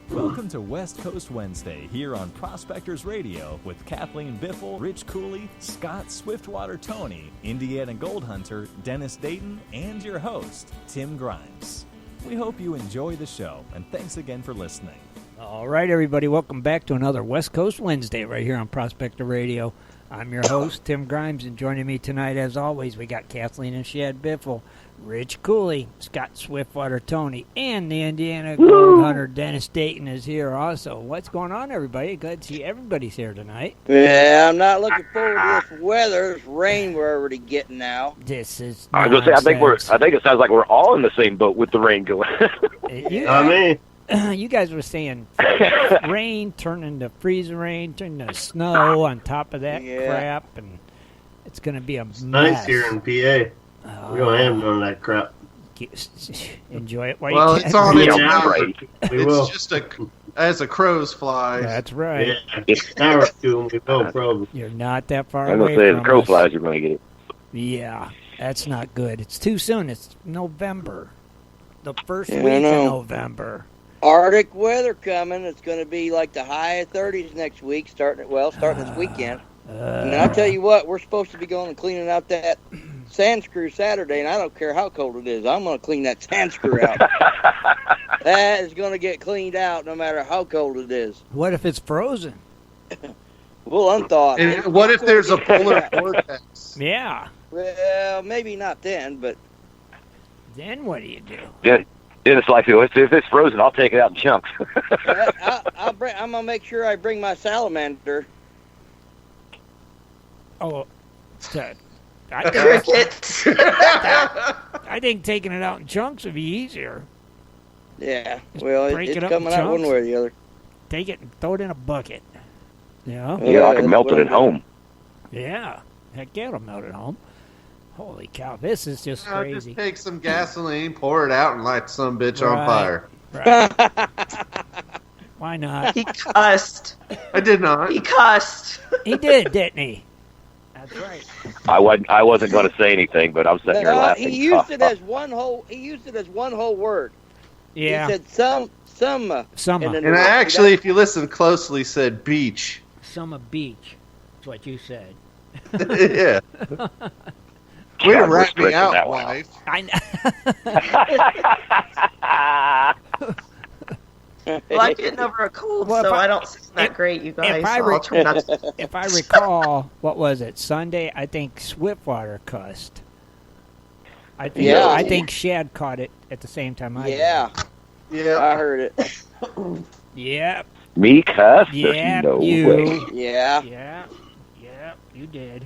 Welcome to West Coast Wednesday here on Prospectors Radio with Kathleen Biffle, Rich Cooley, Scott Swiftwater Toney, Indiana Gold Hunter, Dennis Dayton, and your host, Tim Grimes. We hope you enjoy the show, and thanks again for listening. All right, everybody, welcome back to another West Coast Wednesday right here on Prospector Radio. I'm your host, Tim Grimes, and joining me tonight, as always, we got Kathleen and Shad Biffle, Rich Cooley, Scott Swiftwater Toney, and the Indiana Gold Hunter, Dennis Dayton, is here also. What's going on, everybody? Glad to see everybody's here tonight. Yeah, I'm not looking forward to this weather. This rain we're already getting now. This is I was gonna say, I think it sounds like we're all in the same boat with the rain going. You guys were saying rain turn into freezing rain, turn into snow on top of that crap, and it's going to be a mess. Nice here in PA. We don't have none of that crap. Enjoy it while you can. It's on its way. It's just as a crow's fly. That's right. Yeah, power to them, no problem. You're not that far I'm away going to say, from the crow us. flies, you're going to get it. Yeah, that's not good. It's too soon. It's November. The first week of November. Arctic weather coming. It's going to be like the high 30s next week, starting this weekend. And I'll tell you what, we're supposed to be going and cleaning out that sand screw Saturday, and I don't care how cold it is. I'm going to clean that sand screw out. That is going to get cleaned out no matter how cold it is. What if it's frozen? We'll unthaw it. And what if there's a polar vortex? Yeah. Well, maybe not then, but... Then what do you do? Yeah. It's like, if it's frozen, I'll take it out in chunks. I'm going to make sure I bring my salamander. Oh, I think taking it out in chunks would be easier. Yeah, well, it's it coming out one way or the other. Take it and throw it in a bucket. Yeah. Yeah, I can melt it at home. Yeah. Heck yeah, it'll melt at home. Holy cow, this is just crazy. Just take some gasoline, pour it out, and light some bitch on fire. Right. Why not? He cussed. I did not. He cussed. He did, didn't he? That's right. I wasn't going to say anything, but I'm sitting here laughing. He used it as one whole word. Yeah. He said some. And I actually, if you listen closely, said beach. Summer beach. That's what you said. Yeah. Way to rat me out, wife. I know. Well, I'm getting over a cold, so I don't sound that great, you guys. I'll try not to. If I recall, what was it, Sunday, I think Swiftwater cussed. I think Shad caught it at the same time I did. Yeah, I heard it. Yep. Me cuss? Yeah, no you. way. Yeah, you did.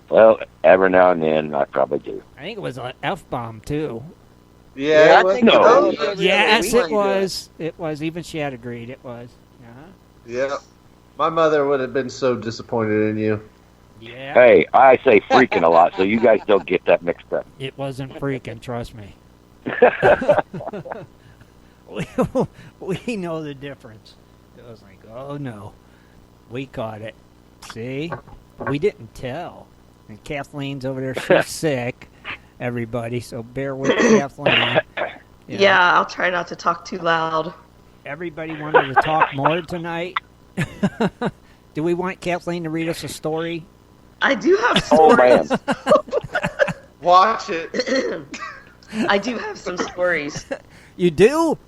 Well, every now and then, I probably do. I think it was an F-bomb, too. Yeah, I think no. Yes, it was. It was. Even Shad agreed it was. Yeah. My mother would have been so disappointed in you. Yeah. Hey, I say freaking a lot, so you guys don't get that mixed up. It wasn't freaking, trust me. We know the difference. It was like, oh, no. We caught it. See? We didn't tell. And Kathleen's over there. She's sick, everybody, so bear with Kathleen. Yeah, I'll try not to talk too loud. Everybody wanted to talk more tonight. Do we want Kathleen to read us a story? I do have stories. Oh, man. Watch it. I do have some stories. You do?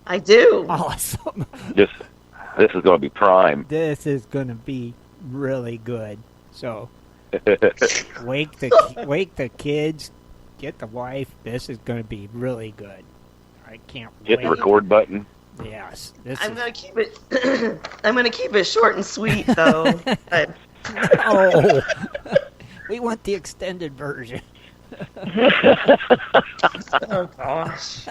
I do. Awesome. This is going to be prime. This is going to be really good. So, wake the kids, get the wife. This is going to be really good. I can't wait. Hit the record button. Yes. I'm going to keep it. I'm going to keep it short and sweet, though. Oh, we want the extended version. Oh gosh.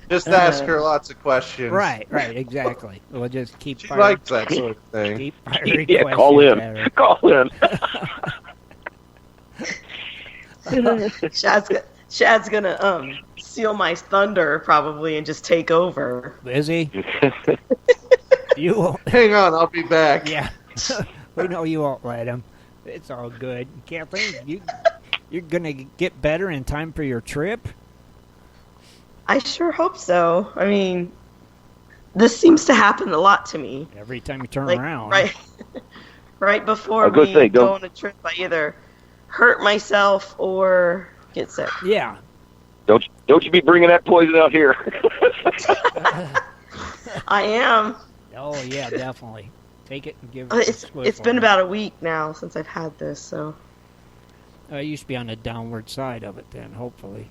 Just ask her lots of questions. Right, exactly. We'll just keep. She likes that sort of thing. Keep firing Yeah, call in. Shad's gonna steal my thunder probably and just take over. Is he? You won't. Hang on, I'll be back. Yeah, we know you won't let him. It's all good. Kathleen, you're gonna get better in time for your trip. I sure hope so. I mean, this seems to happen a lot to me. Every time you turn Like, around. right before good we thing, go on a trip, I either hurt myself or get sick. Yeah. Don't you be bringing that poison out here. I am. Oh, yeah, definitely. Take it and give it It's to Swiftwater. it's been about a week now since I've had this, so You used to be on the downward side of it then, hopefully.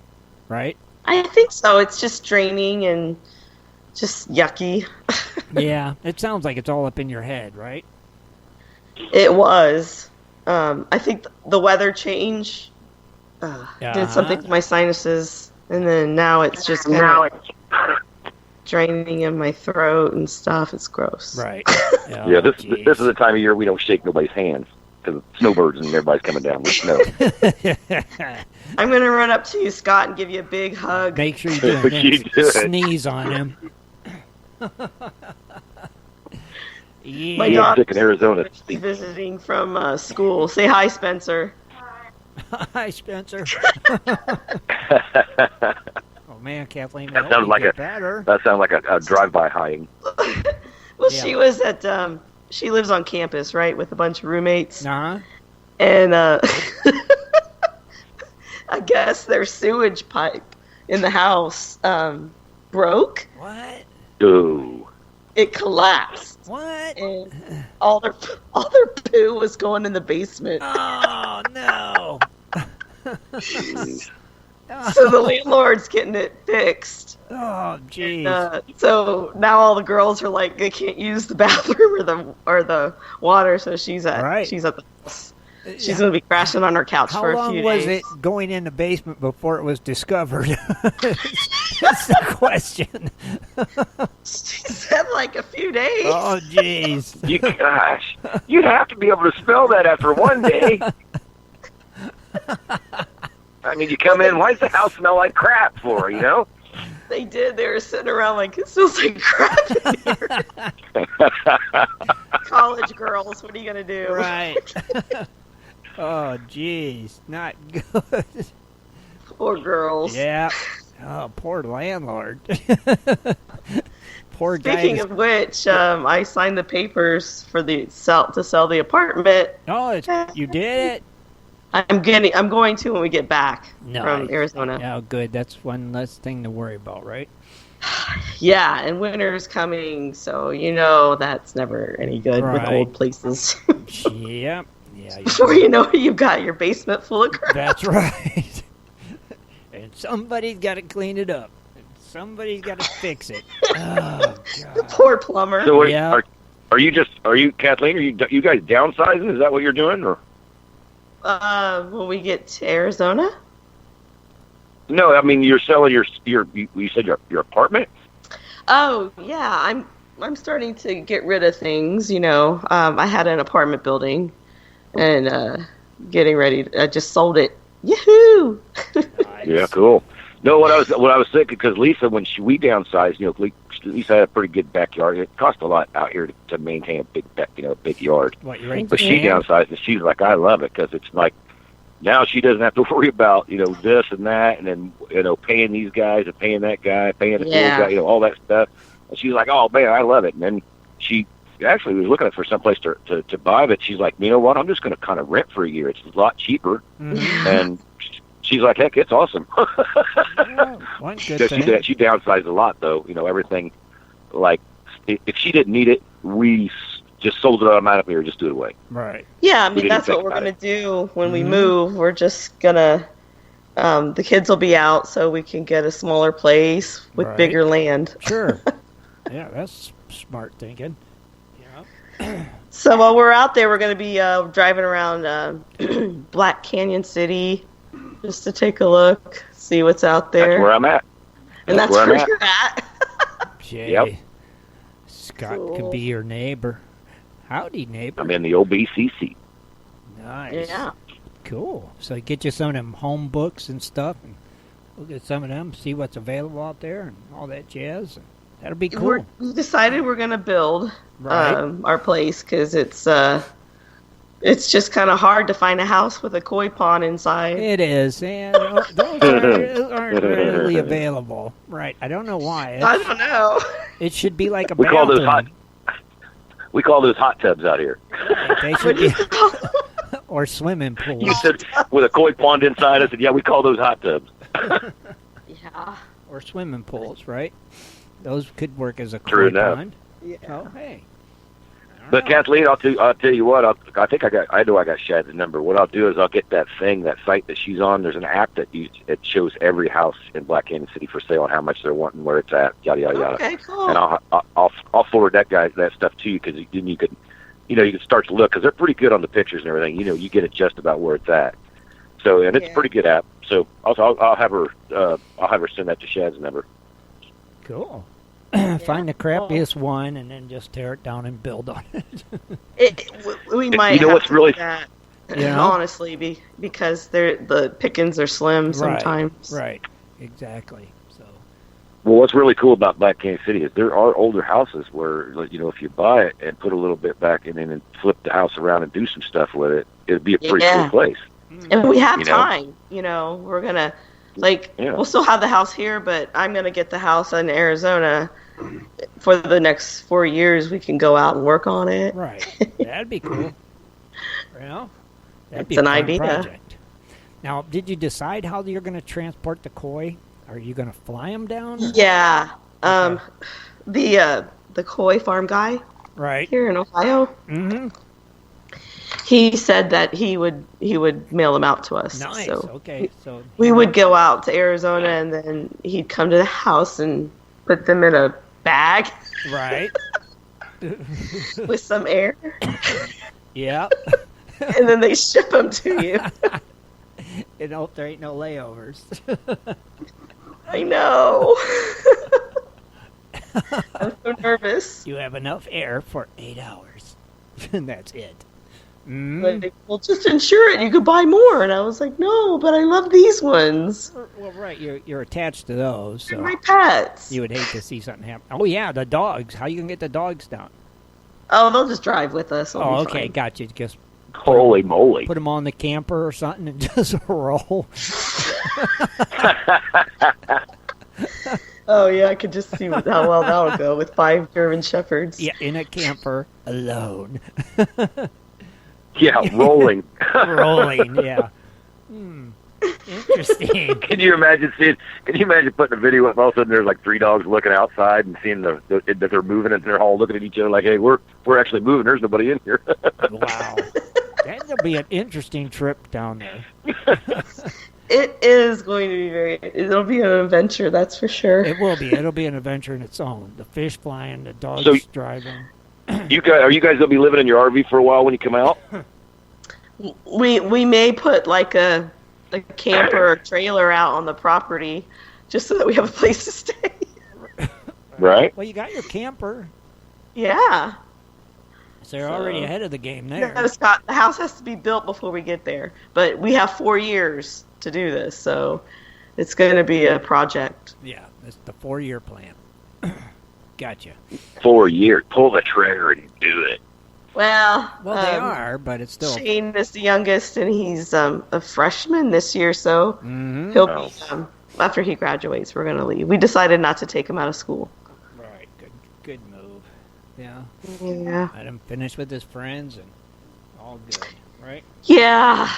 Right? I think so. It's just draining and just yucky. Yeah. It sounds like it's all up in your head, right? It was. I think the weather change did something to my sinuses, and then now it's just kind of draining in my throat and stuff. It's gross. Right. Yeah, this is the time of year we don't shake nobody's hands because snowbirds and everybody's coming down with snow. I'm going to run up to you, Scott, and give you a big hug. Make sure you do it. You do it. Sneeze on him. Yeah. My He's dog sick in Arizona. is visiting from school. Say hi, Spencer. Hi, Spencer. Oh, man, Kathleen. That sounds like better. a drive-by hiding. Well, Yeah. she was at, she lives on campus, right, with a bunch of roommates. Uh-huh. And I guess their sewage pipe in the house broke. What? Ooh. It collapsed. What? And all their poo was going in the basement. Oh, no. Jeez. So the landlord's getting it fixed. Oh, jeez. So now all the girls are like, they can't use the bathroom or the water. So she's at the house. She's going to be crashing on her couch How for a long few was days. it going in the basement before it was discovered? That's the question. She said like a few days. Oh, jeez. Gosh, you'd have to be able to smell that after one day. I mean, you come in, why does the house smell like crap for, you know? They did. They were sitting around like, it smells like crap in here. College girls, what are you going to do? Right. Oh, jeez. Not good. Poor girls. Yeah. Oh, poor landlord. Poor guy. Speaking of which, I signed the papers for to sell the apartment. Oh, you did it? I'm going to when we get back No. from Arizona. Oh, good. That's one less thing to worry about, right? Yeah, and winter's coming, so you know that's never any good with Right. old places. Yep. Yeah. Before you know it, you've got your basement full of crap. That's right. And somebody's got to clean it up. And somebody's got to fix it. Oh, God. Poor plumber. So Yeah. are you Kathleen? Are you guys downsizing? Is that what you're doing, or? When we get to Arizona? No, I mean you're selling you said your apartment. Oh yeah, I'm starting to get rid of things. You know, I had an apartment building, and getting ready. I just sold it. Yahoo! Nice. Yeah, cool. No, what I was thinking, because Lisa, when we downsized, you know, Lisa had a pretty good backyard. It cost a lot out here to maintain a big yard. What, you ready But to she stand? downsized, and she's like, I love it, because it's like, now she doesn't have to worry about, you know, this and that, and then, you know, paying these guys and paying that guy, paying the guy, you know, all that stuff. And she's like, oh, man, I love it. And then she actually was looking for someplace to buy, but she's like, you know what, I'm just going to kind of rent for a year. It's a lot cheaper. Mm-hmm. And she's like, heck, it's awesome. One good thing. She downsized a lot, though. You know, everything, like, if she didn't need it, we just sold it automatically or just do it away. Right. Yeah, I We mean didn't that's what think we're about gonna it. do when we move. We're just gonna. The kids will be out, so we can get a smaller place with Right. bigger land. Sure. Yeah, that's smart thinking. Yeah. So while we're out there, we're going to be driving around Black Canyon City just to take a look, see what's out there. That's where I'm at. and that's where I'm where at. you're at. Jay. Yep. Scott Cool. can be your neighbor. Howdy, neighbor. I'm in the OBCC. Nice. Yeah. Cool. So get you some of them home books and stuff, and look at some of them, see what's available out there, and all that jazz. That'll be cool. We decided we're going to build Right. our place because it's It's just kind of hard to find a house with a koi pond inside. It is, and those aren't readily available. Right? I don't know why. I don't know. It should be like a We bathroom. call those hot tubs out here. They should be, or swimming pools. You said with a koi pond inside. I said, yeah, we call those hot tubs. Yeah. Or swimming pools, right? Those could work as a True koi enough. pond. Yeah. Oh, hey. But Kathleen, I'll tell you what. I know I got Shad's number. What I'll do is I'll get that site that she's on. There's an app that it shows every house in Black Canyon City for sale and how much they're wanting, where it's at, yada yada yada. Okay, cool. And I'll forward that stuff to you because then you can start to look because they're pretty good on the pictures and everything. You get it just about where it's at. So and it's a pretty good app. So I'll have her send that to Shad's number. Cool. Find the crappiest one and then just tear it down and build on it. We might have what's to really do that, honestly, because the pickings are slim sometimes. Right. Exactly. So. Well, what's really cool about Black Canyon City is there are older houses where, if you buy it and put a little bit back in and then flip the house around and do some stuff with it, it'd be a pretty cool place. And we have time. We're gonna we'll still have the house here, but I'm gonna get the house in Arizona. For the next 4 years, we can go out and work on it. Right. That'd be cool. Well, that'd be an a fun idea. project. Now, did you decide how you're going to transport the koi? Are you going to fly them down? Or? Yeah. The koi farm guy. Right. Here in Ohio. Mm-hmm. He said that he would mail them out to us. Nice. So Okay. So we would go out to Arizona, and then he'd come to the house and put them in a bag. Right. With some air. Yeah. And then they ship them to you. And hope there ain't no layovers. I know. I'm so nervous. You have enough air for 8 hours. And that's it. Like, well, just insure it. You could buy more. And I was like, no, but I love these ones. Well, right. You're attached to those. So they're my pets. You would hate to see something happen. Oh, yeah, the dogs. How you going to get the dogs down? Oh, they'll just drive with us. Oh, okay. Got you. Just holy moly. Put them on the camper or something and just roll. Oh, yeah. I could just see how well that would go with 5 German Shepherds. Yeah, in a camper alone. Yeah, rolling. Rolling, yeah. Interesting. Can you imagine putting a video up, all of a sudden there's like 3 dogs looking outside and seeing that they're moving and they're all looking at each other like, hey, we're actually moving. There's nobody in here. Wow. That'll be an interesting trip down there. It is going to be it'll be an adventure, that's for sure. It will be. It'll be an adventure in its own. The fish flying, the dogs driving. Are you guys going to be living in your RV for a while when you come out? We may put like a camper or trailer out on the property just so that we have a place to stay. Right. Well, you got your camper. Yeah. So you're already ahead of the game there. No, Scott, the house has to be built before we get there. But we have 4 years to do this, so it's going to be a project. Yeah, it's the 4-year plan. Gotcha. 4 years. Pull the trigger and do it. Well, they are, but it's still... Shane is the youngest, and he's a freshman this year, so he'll be... after he graduates, we're going to leave. We decided not to take him out of school. Right, good move. Yeah. Yeah. Let him finish with his friends, and all good, right? Yeah.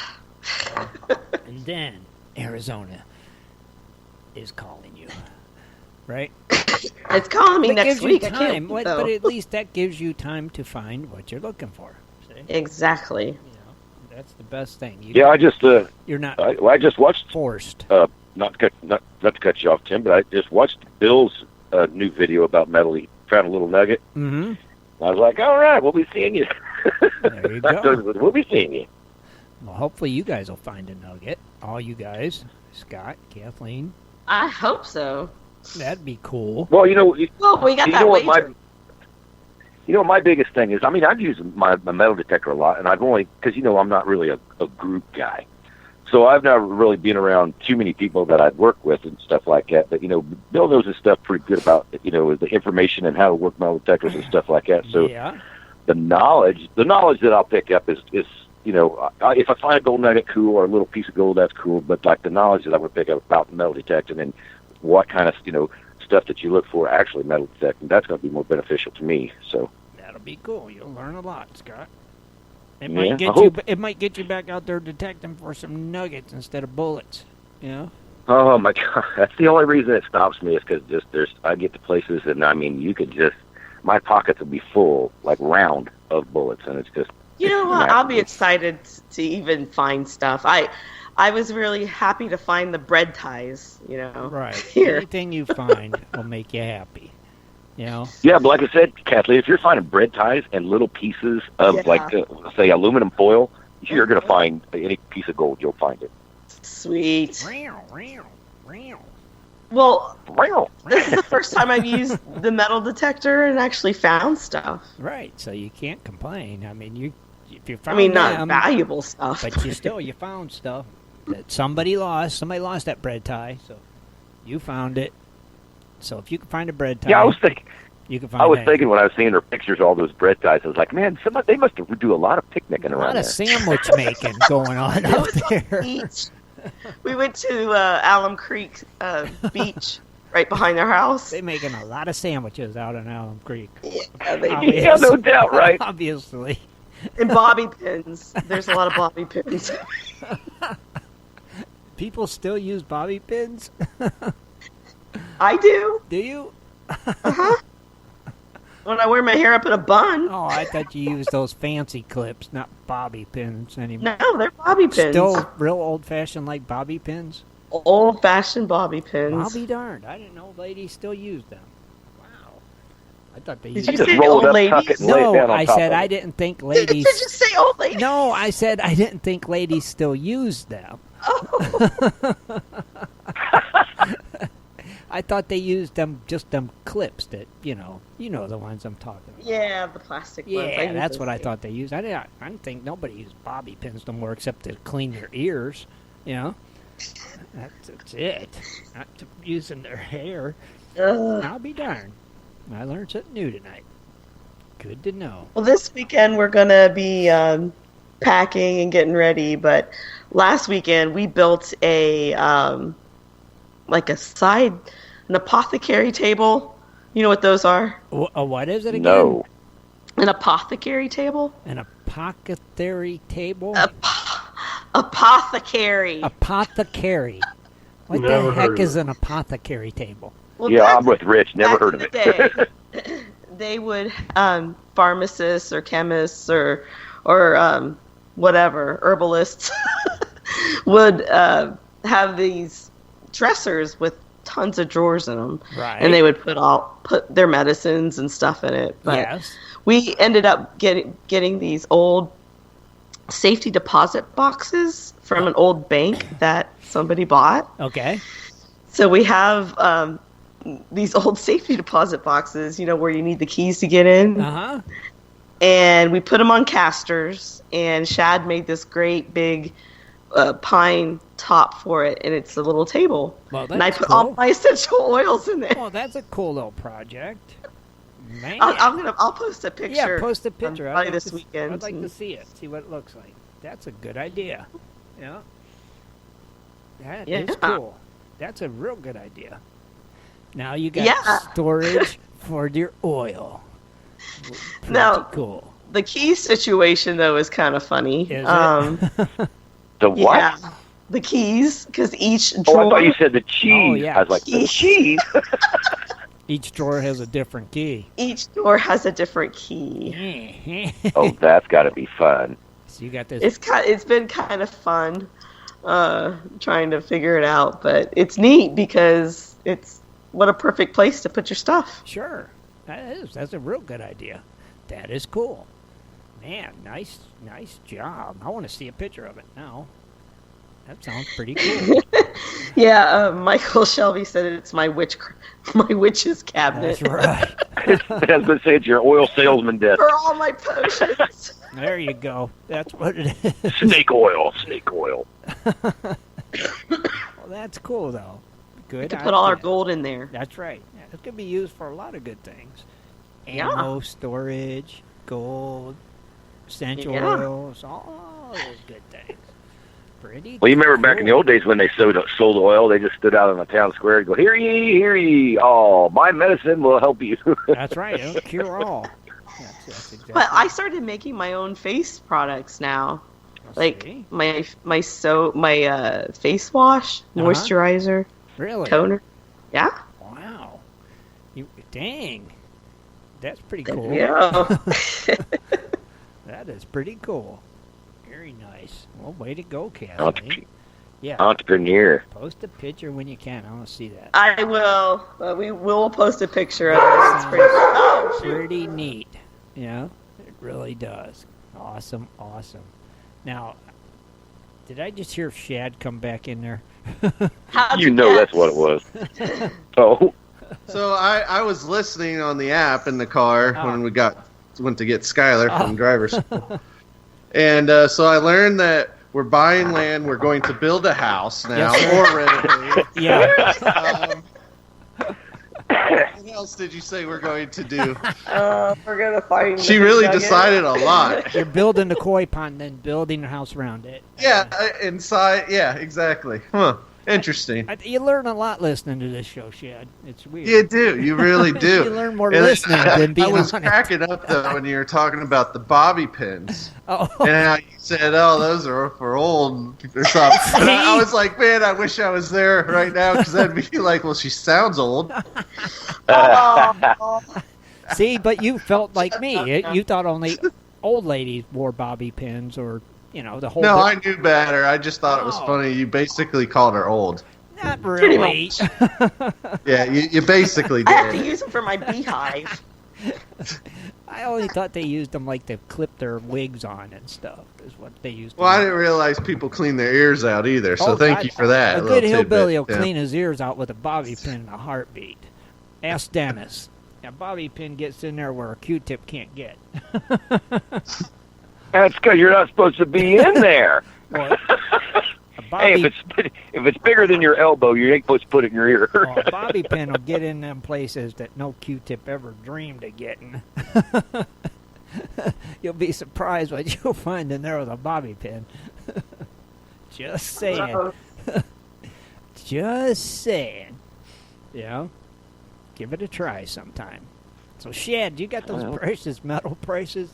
And then Arizona is calling you, right? It's calling me next week. Time, but at least that gives you time to find what you're looking for. See? Exactly. That's the best thing. I just you're not. I just watched forced. Not to cut you off, Tim, but I just watched Bill's new video about metal. He found a little nugget. Mm-hmm. I was like, all right, we'll be seeing you. There you go. We'll be seeing you. Well, hopefully you guys will find a nugget. All you guys, Scott, Kathleen. I hope so. That'd be cool. Well, we got that wager. My biggest thing is, I've used my metal detector a lot, and I've only, because, I'm not really a group guy. So I've not really been around too many people that I'd work with and stuff like that. But, Bill knows his stuff pretty good about, the information and how to work metal detectors and stuff like that. So the knowledge that I'll pick up is if I find a gold nugget, cool, or a little piece of gold, that's cool. But like the knowledge that I would pick up about metal detecting and what kind of stuff that you look for actually metal detecting, that's going to be more beneficial to me. So that'll be cool. You'll learn a lot, Scott. It might get you back out there detecting for some nuggets instead of bullets. Oh my God, that's the only reason it stops me is because I get to places and you could just my pockets will be full, like round of bullets, and it's just. You know what? I'll be excited to even find stuff. I was really happy to find the bread ties, Right. Here. Anything you find will make you happy, Yeah, but like I said, Kathleen, if you're finding bread ties and little pieces of, say, aluminum foil, you're going to find any piece of gold, you'll find it. Sweet. Well, this is the first time I've used the metal detector and actually found stuff. Right, so you can't complain. If you found not valuable stuff, but you found stuff that somebody lost. Somebody lost that bread tie, so you found it. So if you can find a bread tie, I was thinking. You can find. I was thinking when I was seeing her pictures, all those bread ties. I was like, man, they must do a lot of picnicking around there. A lot of sandwich making going on up there. We went to Alum Creek Beach right behind their house. They're making a lot of sandwiches out in Alum Creek. Yeah, no doubt, right? Obviously. And bobby pins. There's a lot of bobby pins. People still use bobby pins? I do. Do you? Uh-huh. When I wear my hair up in a bun. Oh, I thought you used those fancy clips, not bobby pins anymore. No, they're bobby pins. Still real old-fashioned like bobby pins? Old-fashioned bobby pins. I'll be darned. I didn't know ladies still used them. Wow. I thought they used them. Did you just roll it up, tuck it, and lay it down on I top said of I it? didn't think ladies... Did you say old ladies? No, I said I didn't think ladies still used them. Oh. I thought they used just them clips that, you know the ones I'm talking about. Yeah, the plastic ones. Yeah, that's what I thought they used. I didn't think nobody used bobby pins no more except to clean their ears, That's it. Not to using their hair. I'll be darned. I learned something new tonight. Good to know. Well, this weekend we're going to be packing and getting ready, but last weekend we built an apothecary table. You know what those are? What is it again? No. An apothecary table? An apothecary table? Apothecary. Apothecary. What Never the heard heck of is it. an apothecary table? Well, I'm with Rich. Never heard of it. They would, pharmacists or chemists or whatever, herbalists would have these dressers with tons of drawers in them. Right. And they would put their medicines and stuff in it. But yes. we ended up getting these old safety deposit boxes from an old bank that somebody bought. Okay. So we have these old safety deposit boxes, where you need the keys to get in. Uh-huh. And we put them on casters, and Shad made this great big pine top for it, and it's a little table. Well, that's and I put cool. all my essential oils in there. Well, that's a cool little project. Man. I'll post a picture. Yeah, post a picture. Probably this weekend. I'd like to see it. See what it looks like. That's a good idea. Yeah. That is cool. That's a real good idea. Now you got storage for your oil. Pretty Now, cool. The key situation, though, is kind of funny. Is it? The what? Yeah, the keys, because each drawer... Oh, I thought you said the cheese. Oh, yeah. I was like, the cheese? Each drawer has a different key. Each door has a different key. Oh, that's got to be fun. So you got this. It's been kind of fun trying to figure it out, but it's neat because what a perfect place to put your stuff. Sure. That's a real good idea. That is cool. Man, nice job. I want to see a picture of it now. That sounds pretty cool. Yeah, Michael Shelby said it's my witch's cabinet. That's right. I was going to say it's your oil salesman desk. For all my potions. There you go. That's what it is. Snake oil. Well, that's cool, though. Good. We can put all our gold in there. That's right. Yeah, it could be used for a lot of good things. Yeah. Ammo, storage, gold, essential oils, all those good things. Pretty Well, you remember back in the old days when they sold oil, they just stood out on the town square and go, hear ye, all. My medicine will help you. That's right. It'll cure all. That's exactly. But I started making my own face products now. Like my face wash, moisturizer, really, toner. Yeah. Wow. Dang. That's pretty cool. Yeah. That is pretty cool. Very nice. Well, way to go, Kathleen. Yeah. Entrepreneur. Post a picture when you can. I want to see that. I will. We will post a picture of it. It's pretty, pretty neat. Yeah, it really does. Awesome. Now, did I just hear Shad come back in there? You know that's what it was. Oh. So I was listening on the app in the car when we went to get Skylar from driver's school. And so I learned that we're buying land. We're going to build a house now or renovate. Yeah. What else did you say we're going to do? We're going to find... She really decided a lot. You're building the koi pond, then building a house around it. Yeah, inside. Yeah, exactly. Huh. Interesting. You learn a lot listening to this show, Shad. It's weird. You do. You really do. You learn more listening than being on it. I was cracking up, though, when you were talking about the bobby pins. Oh. And how you said, those are for old or something. And I was like, man, I wish I was there right now, because I'd be like, well, she sounds old. See, but you felt like me. You thought only old ladies wore bobby pins or... the whole... No, I knew better. I just thought it was funny. You basically called her old. Not really. Yeah, you basically did. I have to use them for my beehive. I only thought they used them like to clip their wigs on and stuff. Is what they used. Well, I didn't realize people clean their ears out either. So thank you for that. A good hillbilly will clean his ears out with a bobby pin in a heartbeat. Ask Dennis. A bobby pin gets in there where a Q-tip can't get. That's because you're not supposed to be in there. Well, hey, if it's bigger than your elbow, you ain't supposed to put it in your ear. A bobby pin will get in them places that no Q-tip ever dreamed of getting. You'll be surprised what you'll find in there with a bobby pin. Just saying. Just saying. Give it a try sometime. So, Shad, you got those precious metal prices?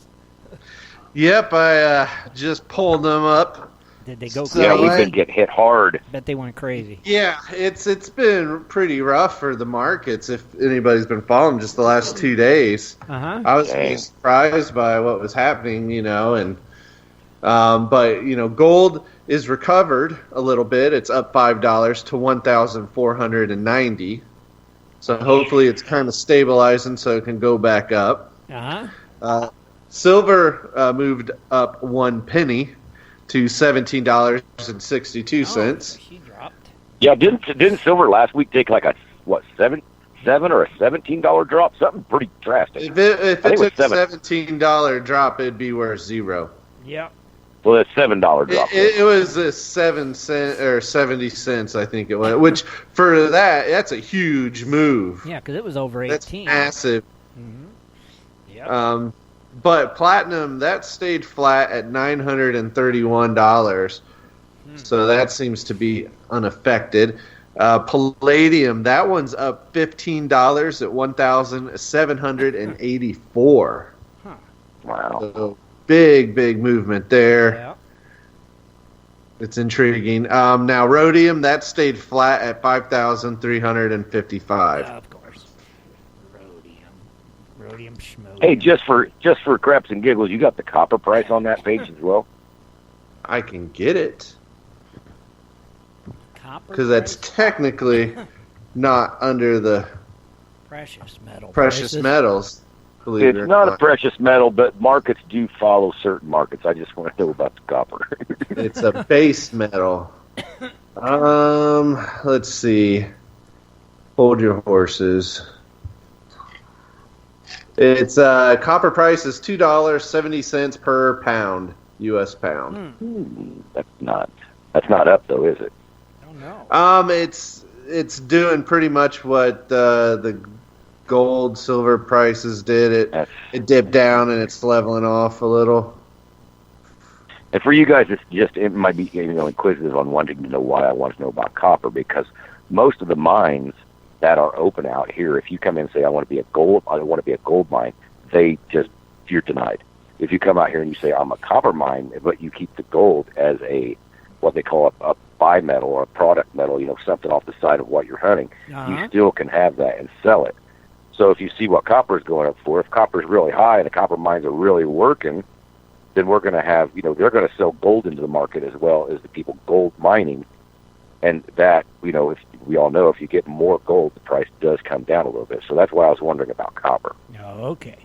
Yep, I just pulled them up. Did they go crazy? Yeah, we've been getting hit hard. Bet they went crazy. Yeah, it's been pretty rough for the markets. If anybody's been following just the last 2 days, I was really surprised by what was happening, and but gold is recovered a little bit. It's up $5 to $1,490. So hopefully it's kind of stabilizing, so it can go back up. Silver moved up 1 penny to $17.62. She dropped. Yeah, didn't silver last week take like a $7 or a $17 drop? Something pretty drastic. If it took a $17 drop, it'd be worth $0. Yep. Well, that's $7 drop. It was a 7 cent or 70 cents, I think it was. Which for that's a huge move. Yeah, because it was over 18. That's massive. Mm-hmm. Yep. But platinum, that stayed flat at $931. So that seems to be unaffected. Palladium, that one's up $15 at $1,784. Huh. Wow. So big movement there. Yeah. It's intriguing. Now, rhodium, that stayed flat at $5,355. Of course. Rhodium schmo. Hey, just for craps and giggles, you got the copper price on that page as well? I can get it. Copper because that's technically not under the precious metals. It's not a precious metal, but markets do follow certain markets. I just want to know about the copper. It's a base metal. Let's see. Hold your horses. It's copper price is $2.70 per pound, U.S. pound. That's not up though, is it? I don't know. It's doing pretty much what the gold, silver prices did. It dipped down and it's leveling off a little. And for you guys, it might be inquisitive on wanting to know why I want to know about copper, because most of the mines that are open out here, if you come in and say I want to be a gold mine, you're denied. If you come out here and you say I'm a copper mine, but you keep the gold as what they call a bimetal or a product metal, something off the side of what you're hunting, you still can have that and sell it. So if you see what copper is going up for, if copper is really high and the copper mines are really working, then we're going to have, they're going to sell gold into the market as well as the people gold mining. And that, if we all know, if you get more gold, the price does come down a little bit. So that's why I was wondering about copper. Oh, okay.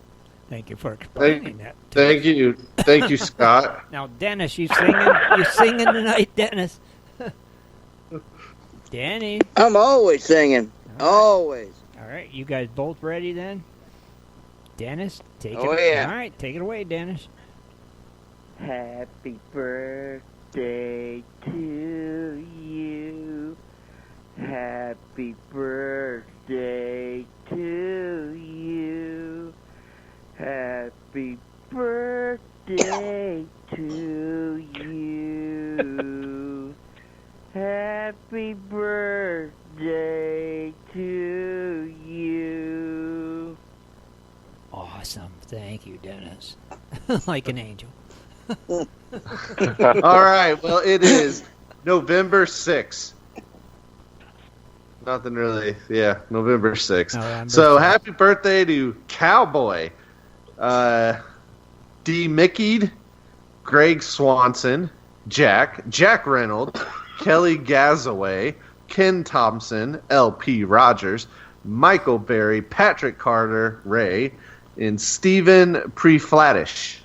Thank you for explaining that. Thank you, Scott. Now, Dennis, you singing tonight, Dennis? Danny. I'm always singing. Always. All right, you guys both ready then? Dennis, take it. Oh, yeah. All right, take it away, Dennis. Happy birthday to you. Happy birthday to you. Happy birthday to you. Happy birthday to you. Awesome. Thank you, Dennis. Like an angel. All right. Well, it is November 6th. Nothing really. Yeah, November 6th. So happy birthday to Cowboy, D. Mickey'd, Greg Swanson, Jack Reynolds, Kelly Gazaway, Ken Thompson, L.P. Rogers, Michael Berry, Patrick Carter, Ray, and Stephen Preflatish.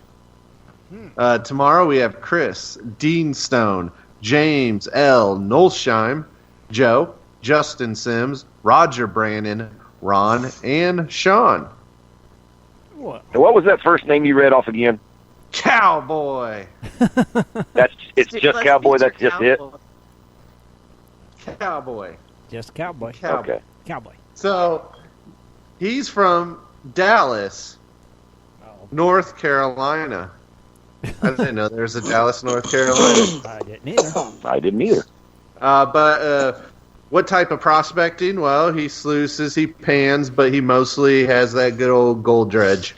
Tomorrow we have Chris, Dean Stone, James L. Nolsheim, Joe, Justin Sims, Roger Brandon, Ron, and Sean. What was that first name you read off again? Cowboy. It's just Cowboy. That's just it. Cowboy. Just Cowboy. Okay. Cowboy. So he's from Dallas, North Carolina. I didn't know there's a Dallas, North Carolina. I didn't either. But what type of prospecting? Well, he sluices, he pans, but he mostly has that good old gold dredge.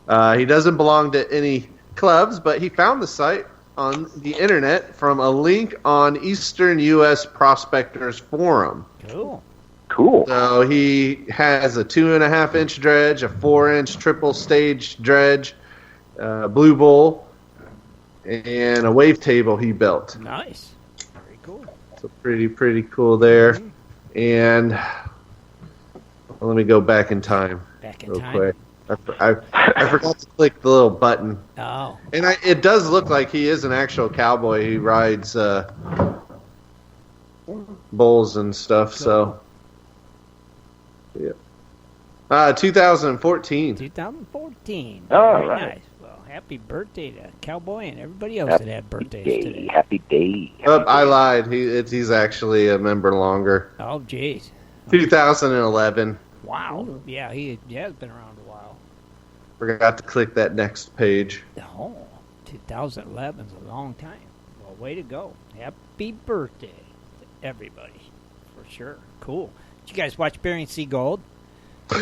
He doesn't belong to any clubs, but he found the site on the internet from a link on Eastern U.S. Prospectors Forum. Cool. So he has a 2.5-inch dredge, a 4-inch triple stage dredge, blue bowl, and a wave table he built. Nice. Very cool. So pretty cool there. And let me go back in time. Quick. I forgot to click the little button. Oh. And it does look like he is an actual cowboy. He rides bulls and stuff. Cool. So, yeah. 2014. 2014. All Very right. Nice. Well, happy birthday to Cowboy and everybody else that had birthdays today. Happy day. I lied. He's actually a member longer. Oh, jeez. 2011. Wow. Yeah, he has been around a while. Forgot to click that next page. Oh, 2011 is a long time. Well, way to go. Happy birthday to everybody. For sure. Cool. Did you guys watch Bering Sea Gold?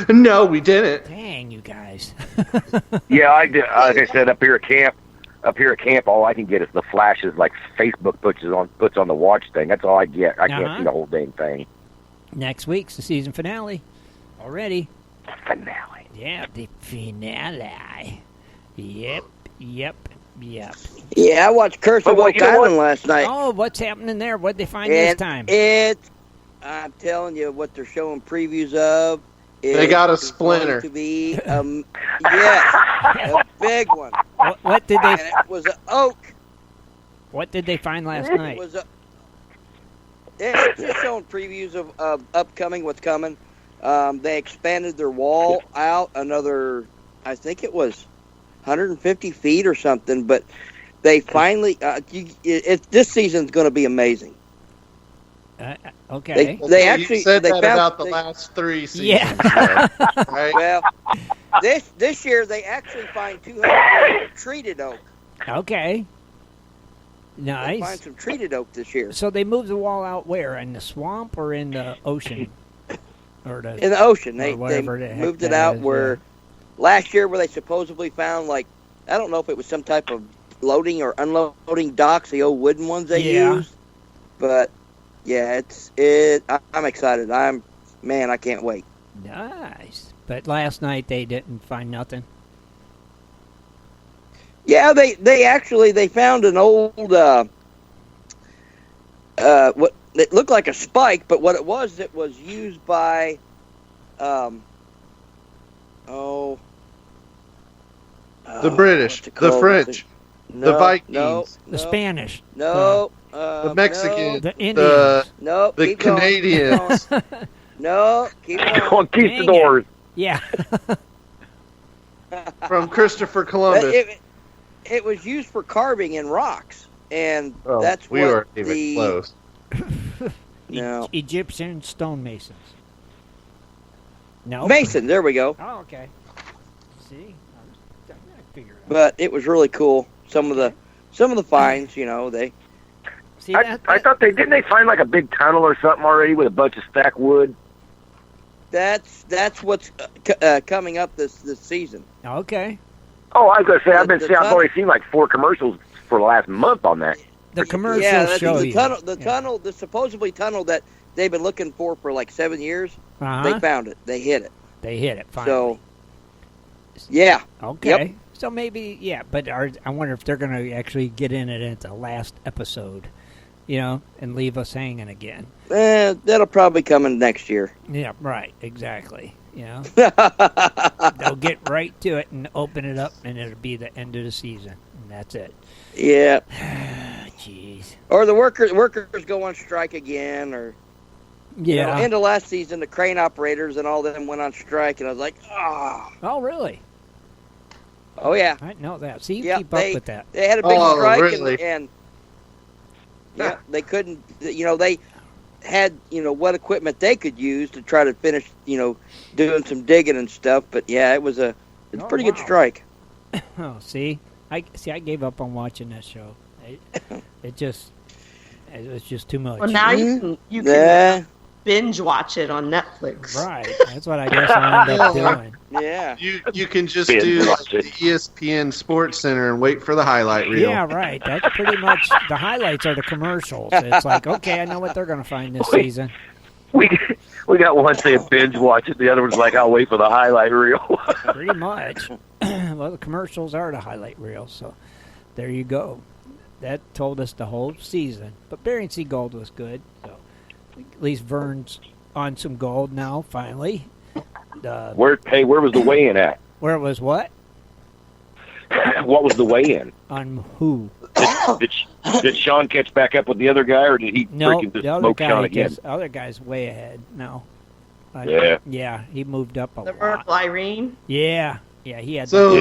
No, we didn't. Dang, you guys. Yeah, I did. Like I said, up here at camp, all I can get is the flashes like Facebook puts on the watch thing. That's all I get. I can't see the whole dang thing. Next week's the season finale. Already. Finale. Yeah, the finale. Yep. Yeah, I watched Curse of Oak Island last night. Oh, what's happening there? What'd they find this time? I'm telling you, what they're showing previews of. They got a splinter. To be, yes, a big one. What did they? And it was an oak. What did they find last night? It's just showing previews of upcoming, what's coming. They expanded their wall out another, I think it was 150 feet or something, but they finally, this season's going to be amazing. Okay. They actually you said they that found, about the last 3 seasons. Yeah. Right? Well, this year they actually find 200 treated oak. Okay. Nice. Find some treated oak this year. So they moved the wall out where? In the swamp or in the ocean? In the ocean. They the moved it out where last year where they supposedly found, like, I don't know if it was some type of loading or unloading docks, the old wooden ones they used. But yeah, I'm excited. I can't wait. Nice. But last night they didn't find nothing. Yeah, they found an old what it looked like a spike, but what it was used by the British, the French, the Vikings, the Spanish, the Mexicans, the Indians, the Canadians. Keep going. Conquistadors. Yeah. From Christopher Columbus. It was used for carving in rocks, and that's we what weren't even close. No. Egyptian stonemasons. No. Mason, there we go. Oh, okay. See, I figured it out. But it was really cool. Some of the finds, they. See, I thought didn't they find like a big tunnel or something already with a bunch of stacked wood? That's what's coming up this season. Okay. Oh, I was gonna say I've already seen like 4 commercials for the last month on that. The commercials show you. Tunnel, the supposedly tunnel that they've been looking for like 7 years. They found it. They hit it. Finally. So, yeah. Okay. Yep. So maybe, but I wonder if they're going to actually get in it at the last episode, and leave us hanging again. That'll probably come in next year. Yeah, right. Exactly. They'll get right to it and open it up, and it'll be the end of the season, and that's it. Yeah. Jeez. Or the workers go on strike again, or end of last season, the crane operators and all them went on strike, and I was like, oh. Oh, really? Oh, yeah. I know that. See, you keep up with that. They had a big strike, really? and they couldn't, they had, what equipment they could use to try to finish, doing some digging and stuff. But, yeah, it's a pretty good strike. Oh, see? I gave up on watching that show. It was just too much. Well, now you can binge watch it on Netflix. Right. That's what I guess I end up doing. Yeah. You can just do like the ESPN Sports Center and wait for the highlight reel. Yeah, right. That's pretty much the highlights are the commercials. It's like, okay, I know what they're going to find this season. We got one saying binge watch it. The other one's like, I'll wait for the highlight reel. Pretty much. Well, the commercials are the highlight reel, so there you go. That told us the whole season. But Bering Sea Gold was good. So at least Vern's on some gold now, finally. Where was the weigh-in at? Where it was what? What was the weigh-in? On who? Did Sean catch back up with the other guy, or did he freaking just smoke Sean again? The other guy's way ahead now. Yeah, he moved up a lot. The Myrtle Irene? Yeah, he had. So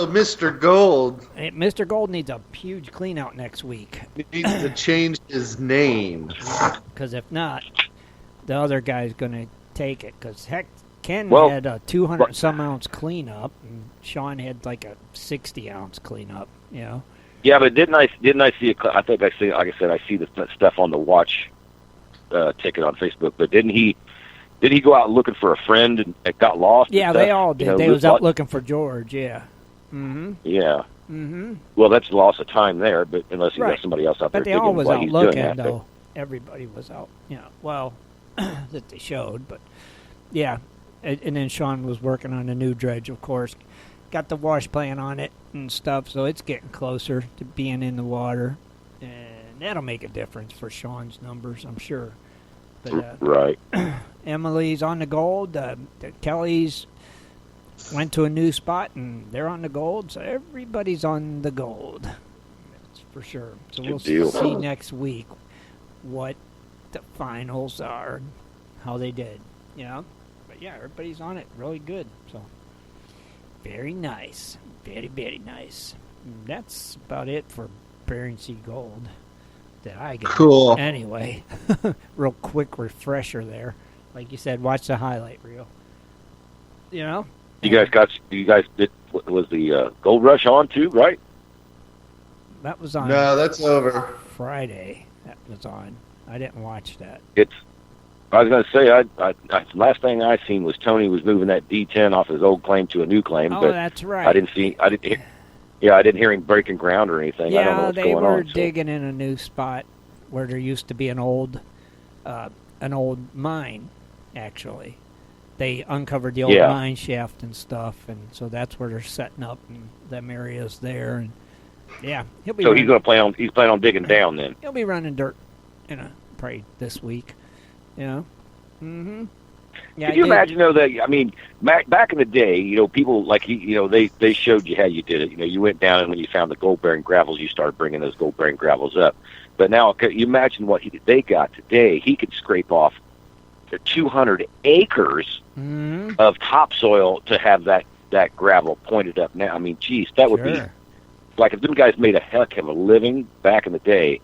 Mr. Gold. Mr. Gold needs a huge clean out next week. Needs to change his name. Because if not, the other guy's going to take it. Because heck, Ken had a 200-some ounce cleanup, and Sean had like a 60-ounce cleanup. Yeah, but didn't I see? I think I see. Like I said, I see the stuff on the watch ticket on Facebook. But didn't he go out looking for a friend and it got lost? Yeah, they all did. They was out looking for George. Yeah. Mm-hmm. Yeah. Mm-hmm. Well, that's a loss of time there, but unless you got somebody else out there. But they all was out looking, though. Everybody was out. Well, that they showed, but yeah. And then Sean was working on a new dredge, of course. Got the wash plan on it and stuff, so it's getting closer to being in the water. And that'll make a difference for Sean's numbers, I'm sure. But, right. Emily's on the gold. The Kellys went to a new spot, and they're on the gold, so everybody's on the gold. That's for sure. So we'll see next week what the finals are, how they did, But, yeah, everybody's on it really good, so very nice. Very, very nice. And that's about it for Bering Sea Gold that I get. Cool. Anyway, real quick refresher there. Like you said, watch the highlight reel. You guys did, was the Gold Rush on too, right? That was on. No, that's over. Friday that was on. I didn't watch that. I was going to say, I last thing I seen was Toney was moving that D10 off his old claim to a new claim. Oh, but that's right. I didn't hear him breaking ground or anything. I don't know what's going on. Yeah, they were digging in a new spot where there used to be an old mine, actually. They uncovered the old mine shaft and stuff, and so that's where they're setting up, and them areas there. And yeah, he'll be. So he's going to plan on digging down then. He'll be running dirt, probably this week. Yeah. Mm-hmm. Yeah, Could you imagine though that back in the day, people like they showed you how you did it. You went down and when you found the gold bearing gravels, you started bringing those gold bearing gravels up. But now, you imagine what they got today. He could scrape off 200 acres of topsoil to have that gravel pointed up now. I mean, geez, that would be like if them guys made a heck of a living back in the day.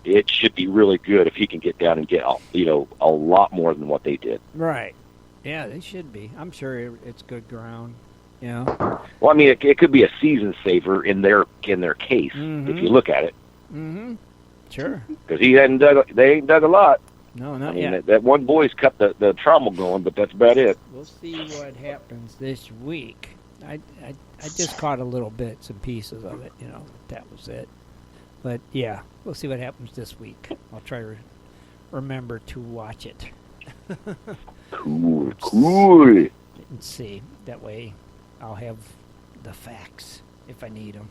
It should be really good if he can get down and get a lot more than what they did. Right. Yeah, they should be. I'm sure it's good ground. Well, I mean, it could be a season saver in their case if you look at it. Mm-hmm. Sure. Because they ain't dug a lot. No, not yet. That one boy's kept the trommel going, but that's about it. We'll see what happens this week. I just caught a little bits and pieces of it. That was it. But yeah, we'll see what happens this week. I'll try to remember to watch it. Cool. And see. That way, I'll have the facts if I need them.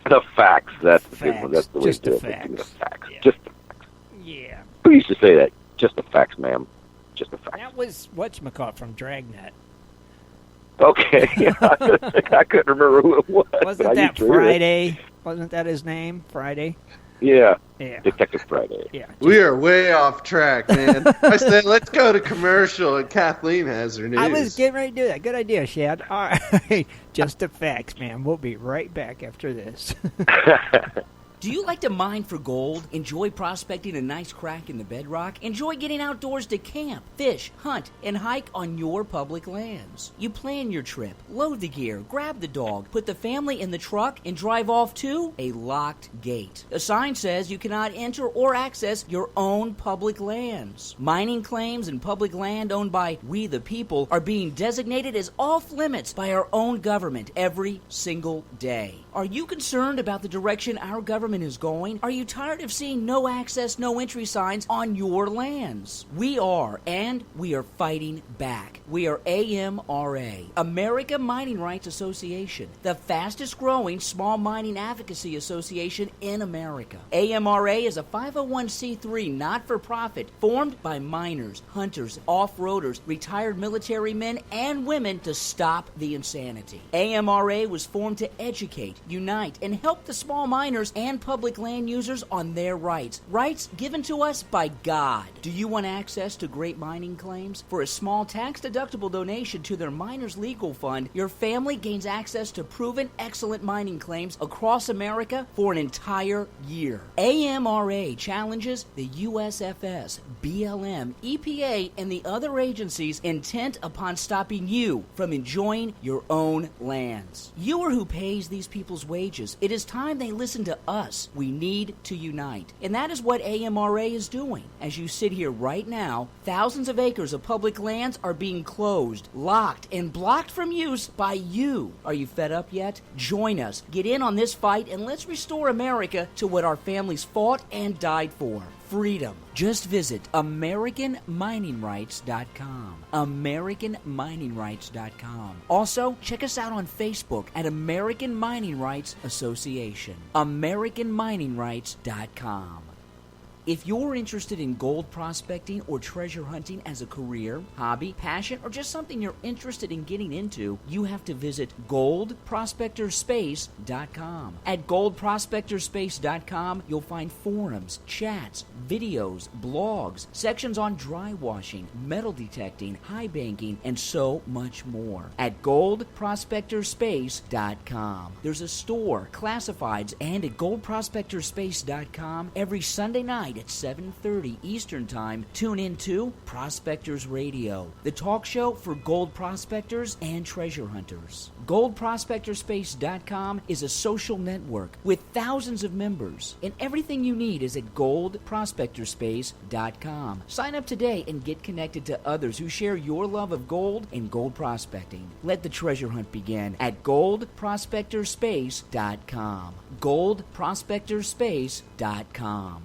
The facts. That's the good one. That's the way just to do it. The facts. The facts. Yeah. Just the facts. Yeah. Who used to say that? Just the facts, ma'am. Just the facts. That was whatchamacallit from Dragnet. Okay. I couldn't remember who it was. Wasn't that Friday? Wasn't that his name? Friday? Yeah. Detective Friday. Yeah. We are way off track, man. I said, let's go to commercial, and Kathleen has her news. I was getting ready to do that. Good idea, Shad. All right. Just the facts, man. We'll be right back after this. Do you like to mine for gold? Enjoy prospecting a nice crack in the bedrock? Enjoy getting outdoors to camp, fish, hunt, and hike on your public lands? You plan your trip, load the gear, grab the dog, put the family in the truck, and drive off to a locked gate. A sign says you cannot enter or access your own public lands. Mining claims and public land owned by we the people are being designated as off limits by our own government every single day. Are you concerned about the direction our government is going? Are you tired of seeing no access, no entry signs on your lands? We are, and we are fighting back. We are AMRA, America Mining Rights Association, the fastest growing small mining advocacy association in America. AMRA is a 501c3 not-for-profit formed by miners, hunters, off-roaders, retired military men, and women to stop the insanity. AMRA was formed to educate, unite, and help the small miners and public land users on their rights given to us by God. Do you want access to great mining claims? For a small tax-deductible donation to their Miners Legal Fund, your family gains access to proven excellent mining claims across America for an entire year. AMRA challenges the USFS, BLM, EPA, and the other agencies intent upon stopping you from enjoying your own lands. You are who pays these people's wages. It is time they listen to us. We need to unite. And that is what AMRA is doing. As you sit here right now, thousands of acres of public lands are being closed, locked, and blocked from use by you. Are you fed up yet? Join us. Get in on this fight and let's restore America to what our families fought and died for. Freedom. Just visit AmericanMiningRights.com. AmericanMiningRights.com. Also, check us out on Facebook at American Mining Rights Association. AmericanMiningRights.com. If you're interested in gold prospecting or treasure hunting as a career, hobby, passion, or just something you're interested in getting into, you have to visit goldprospectorspace.com. At goldprospectorspace.com, you'll find forums, chats, videos, blogs, sections on dry washing, metal detecting, high banking, and so much more. At goldprospectorspace.com. There's a store, classifieds, and at goldprospectorspace.com every Sunday night tonight at 7:30 Eastern Time, tune in to Prospectors Radio, the talk show for gold prospectors and treasure hunters. GoldProspectorspace.com is a social network with thousands of members, and everything you need is at GoldProspectorspace.com. Sign up today and get connected to others who share your love of gold and gold prospecting. Let the treasure hunt begin at GoldProspectorspace.com. GoldProspectorspace.com.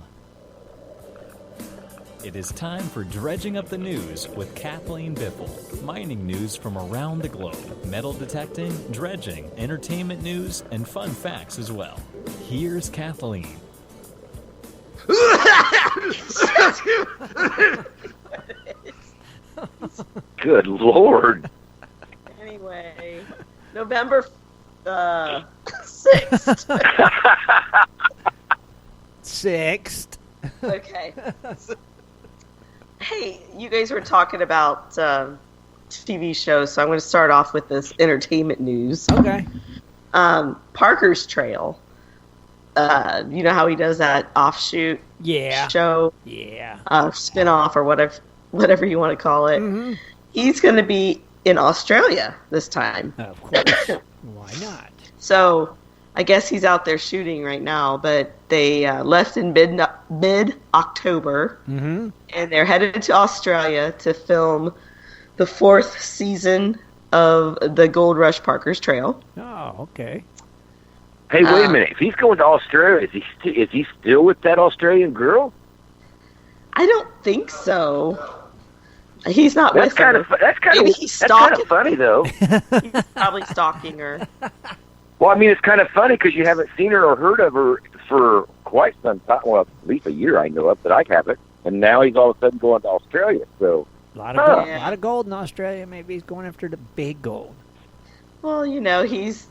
It is time for Dredging Up the News with Kathleen Biffle. Mining news from around the globe, metal detecting, dredging, entertainment news, and fun facts as well. Here's Kathleen. Good Lord. Anyway, November 6th. 6th. Okay. Hey, you guys were talking about TV shows, so I'm going to start off with this entertainment news. Okay. Parker's Trail. You know how he does that offshoot show? Yeah. Spin-off or whatever you want to call it. Mm-hmm. He's going to be in Australia this time. Of course. Why not? So, I guess he's out there shooting right now, but they left in mid-October, mm-hmm. and they're headed to Australia to film the 4th season of the Gold Rush Parker's Trail. Oh, okay. Hey, wait a minute. If he's going to Australia, is he still with that Australian girl? I don't think so. He's not with her. That's kind of funny, though. He's probably stalking her. Well, I mean, it's kind of funny because you haven't seen her or heard of her for quite some time. Well, at least a year I know of, but I haven't. And now he's all of a sudden going to Australia. So a lot of gold in Australia. Maybe he's going after the big gold. Well, you know, he's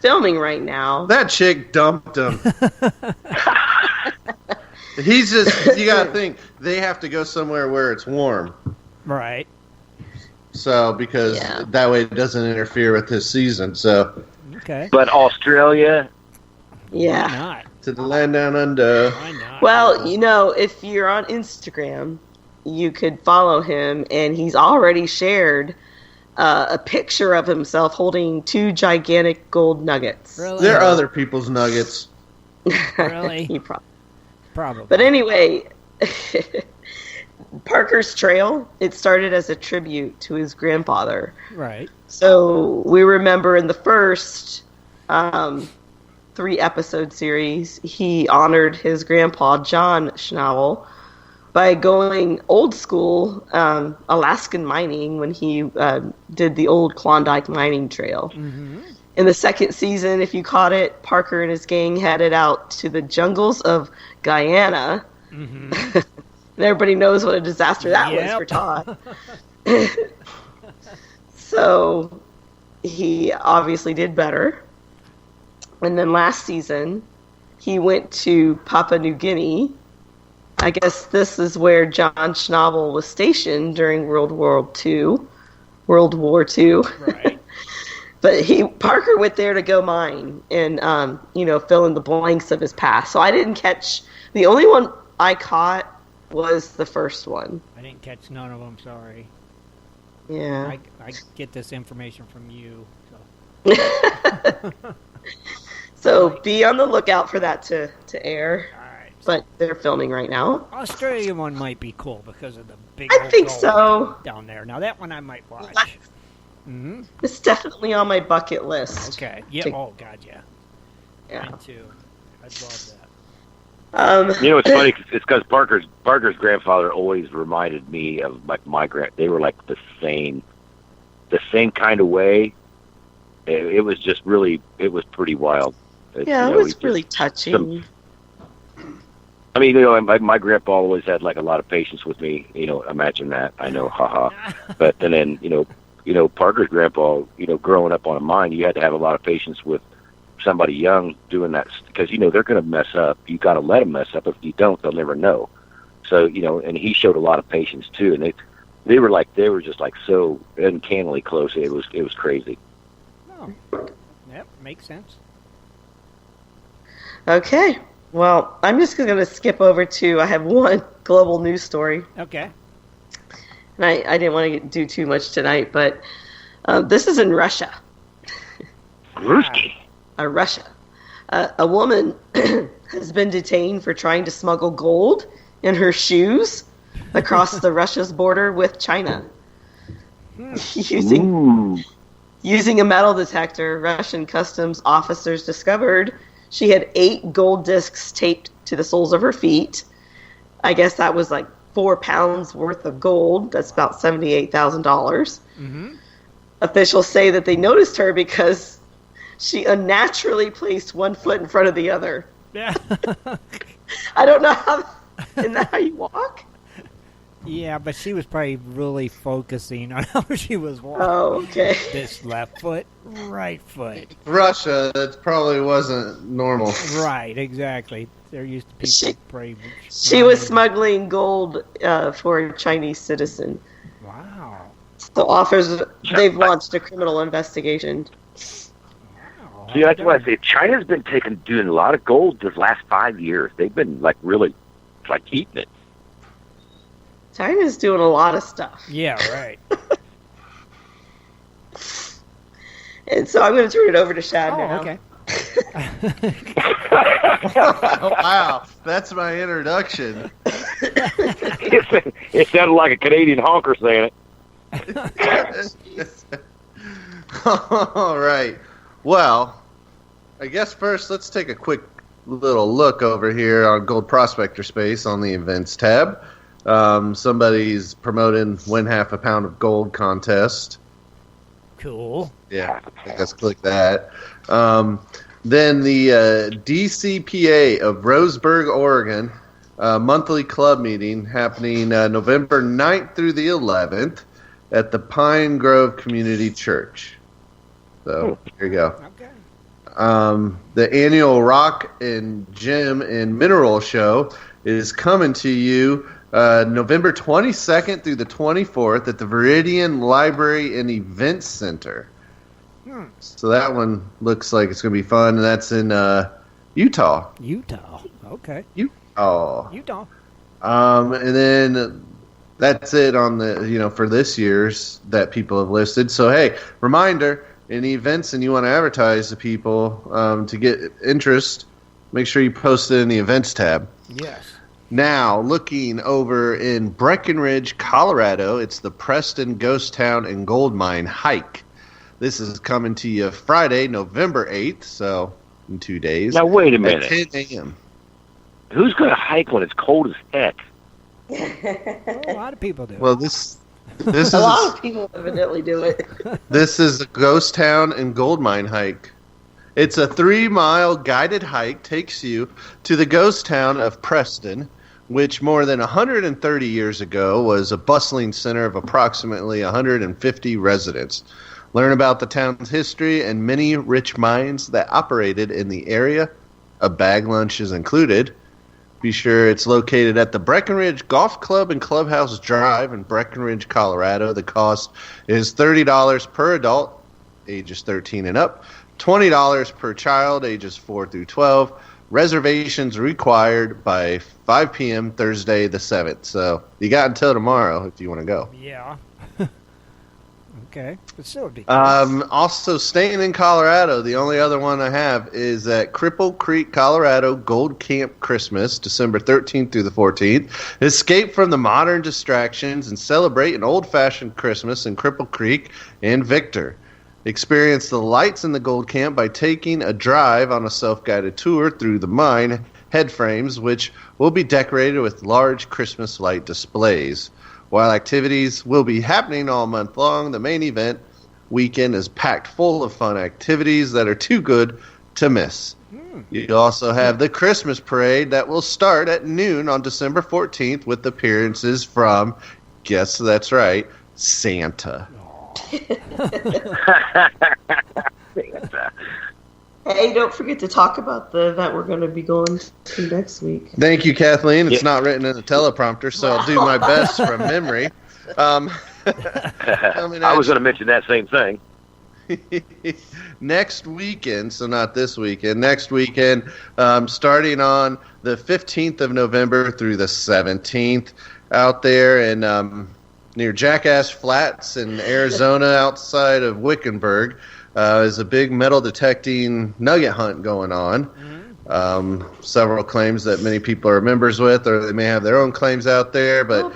filming right now. That chick dumped him. He's just, you got to think, they have to go somewhere where it's warm. Right. So, because that way it doesn't interfere with his season, so. Okay. But Australia? Yeah. Why not? To the land down under. Why not? Well, you know, if you're on Instagram, you could follow him, and he's already shared a picture of himself holding 2 gigantic gold nuggets. Really? They're other people's nuggets. Really? Probably. But anyway, Parker's Trail, it started as a tribute to his grandfather. Right. So we remember in the first 3-episode series, he honored his grandpa, John Schnabel, by going old school Alaskan mining when he did the old Klondike mining trail. Mm-hmm. In the second season, if you caught it, Parker and his gang headed out to the jungles of Guyana. Mm-hmm. And everybody knows what a disaster that was for Todd. So he obviously did better. And then last season, he went to Papua New Guinea. I guess this is where John Schnabel was stationed during World War II. Right. But Parker went there to go mine and, fill in the blanks of his past. So I didn't catch, the only one I caught was the first one. I didn't catch none of them, sorry. Yeah. I get this information from you. So, so be on the lookout for that to air. All right. But they're filming right now. Australian one might be cool because of the big I think so. Down there. Now that one I might watch. Mm-hmm. It's definitely on my bucket list. Okay. Yeah. Oh God, yeah. Yeah. Me too. I'd love that. It's funny. It's because Parker's grandfather always reminded me of like my They were like the same kind of way. It was just really. It was pretty wild. It was really touching. I mean, my grandpa always had like a lot of patience with me. Imagine that. I know, haha. But then, Parker's grandpa, growing up on a mine, you had to have a lot of patience with somebody young doing that because, they're going to mess up. You got to let them mess up. If you don't, they'll never know. So, and he showed a lot of patience too. And they were just like so uncannily close. It was crazy. Oh, yep, makes sense. Okay. Well, I'm just going to skip over to, I have one global news story. Okay. And I didn't want to do too much tonight, but this is in Russia. Russia. A woman has been detained for trying to smuggle gold in her shoes across the Russia's border with China. Using a metal detector, Russian customs officers discovered she had 8 gold discs taped to the soles of her feet. I guess that was like 4 pounds worth of gold. That's about $78,000. Mm-hmm. Officials say that they noticed her because she unnaturally placed one foot in front of the other. Yeah. I don't know how. Isn't that how you walk? Yeah, but she was probably really focusing on how she was walking. Oh, okay. This left foot, right foot. Russia, that probably wasn't normal. Right, exactly. They're used to people pretty much. She was smuggling gold for a Chinese citizen. Wow. So they've launched a criminal investigation. Wow. See, that's what I say. China's been doing a lot of gold this last 5 years. They've been really eating it. China's doing a lot of stuff. Yeah, right. And so I'm going to turn it over to Shad now. Okay. Wow, that's my introduction. It sounded like a Canadian honker saying it. All right. Well, I guess first let's take a quick little look over here on Gold Prospector Space on the events tab. Somebody's promoting win half a pound of gold contest. Cool. Yeah, I guess click that. Then the DCPA of Roseburg, Oregon, monthly club meeting happening November 9th through the 11th at the Pine Grove Community Church. So, here you go. Okay. The annual Rock and Gem and Mineral Show is coming to you November 22nd through the 24th at the Viridian Library and Events Center. So that one looks like it's going to be fun, and that's in Utah. Utah. Okay. Utah. And then that's it on the for this year's that people have listed. So hey, reminder: any events and you want to advertise to people to get interest, make sure you post it in the events tab. Yes. Now, looking over in Breckenridge, Colorado, it's the Preston Ghost Town and Gold Mine Hike. This is coming to you Friday, November 8th, so in 2 days. Now, wait a minute. At 10 a.m. Who's going to hike when it's cold as heck? A lot of people do. Well, this is a lot of people evidently do it. This is the Ghost Town and Gold Mine Hike. It's a 3-mile guided hike, takes you to the ghost town of Preston, which more than 130 years ago was a bustling center of approximately 150 residents. Learn about the town's history and many rich mines that operated in the area. A bag lunch is included. Be sure it's located at the Breckenridge Golf Club and Clubhouse Drive in Breckenridge, Colorado. The cost is $30 per adult, ages 13 and up, $20 per child, ages 4 through 12. Reservations required by 5 p.m. Thursday the 7th. So you got until tomorrow if you want to go. Yeah. Okay. But still be cool. Also, staying in Colorado, the only other one I have is at Cripple Creek, Colorado, Gold Camp Christmas, December 13th through the 14th. Escape from the modern distractions and celebrate an old-fashioned Christmas in Cripple Creek and Victor. Experience the lights in the Gold Camp by taking a drive on a self-guided tour through the mine headframes, which will be decorated with large Christmas light displays. While activities will be happening all month long, the main event weekend is packed full of fun activities that are too good to miss. You also have the Christmas parade that will start at noon on December 14th with appearances from, guess that's right, Santa. Santa. Hey, don't forget to talk about the event we're going to be going to next week. Thank you, Kathleen. It's not written in the teleprompter, so I'll do my best from memory. I was going to mention that same thing. Next weekend, so not this weekend, next weekend, starting on the 15th of November through the 17th, out there in near Jackass Flats in Arizona, outside of Wickenburg, is a big metal detecting nugget hunt going on. Several claims that many people are members with, or they may have their own claims out there, but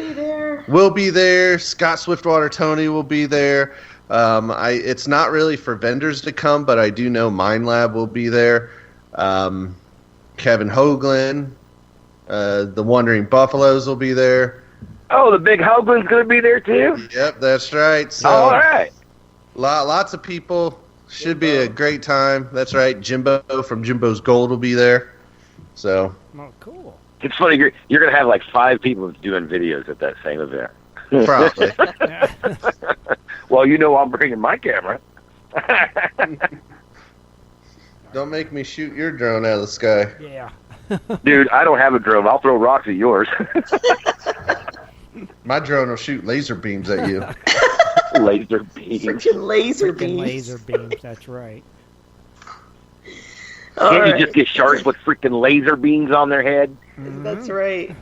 we'll be there. Scott Swiftwater Toney will be there. It's not really for vendors to come, but I do know Mine Lab will be there. Kevin Hoagland, the Wandering Buffaloes will be there. Oh, the big Hoagland's going to be there too? Yep, that's right. So, all right. Lots of people. Should be a great time. That's right. Jimbo from Jimbo's Gold will be there. So. Oh, cool. It's funny. You're going to have like 5 people doing videos at that same event. Probably. Well, you know I'm bringing my camera. Don't make me shoot your drone out of the sky. Yeah. Dude, I don't have a drone. I'll throw rocks at yours. My drone will shoot laser beams at you. Laser beams. Freaking laser beams. Laser beams, that's right. Can't you just get sharks with freaking laser beams on their head? Mm-hmm. That's right.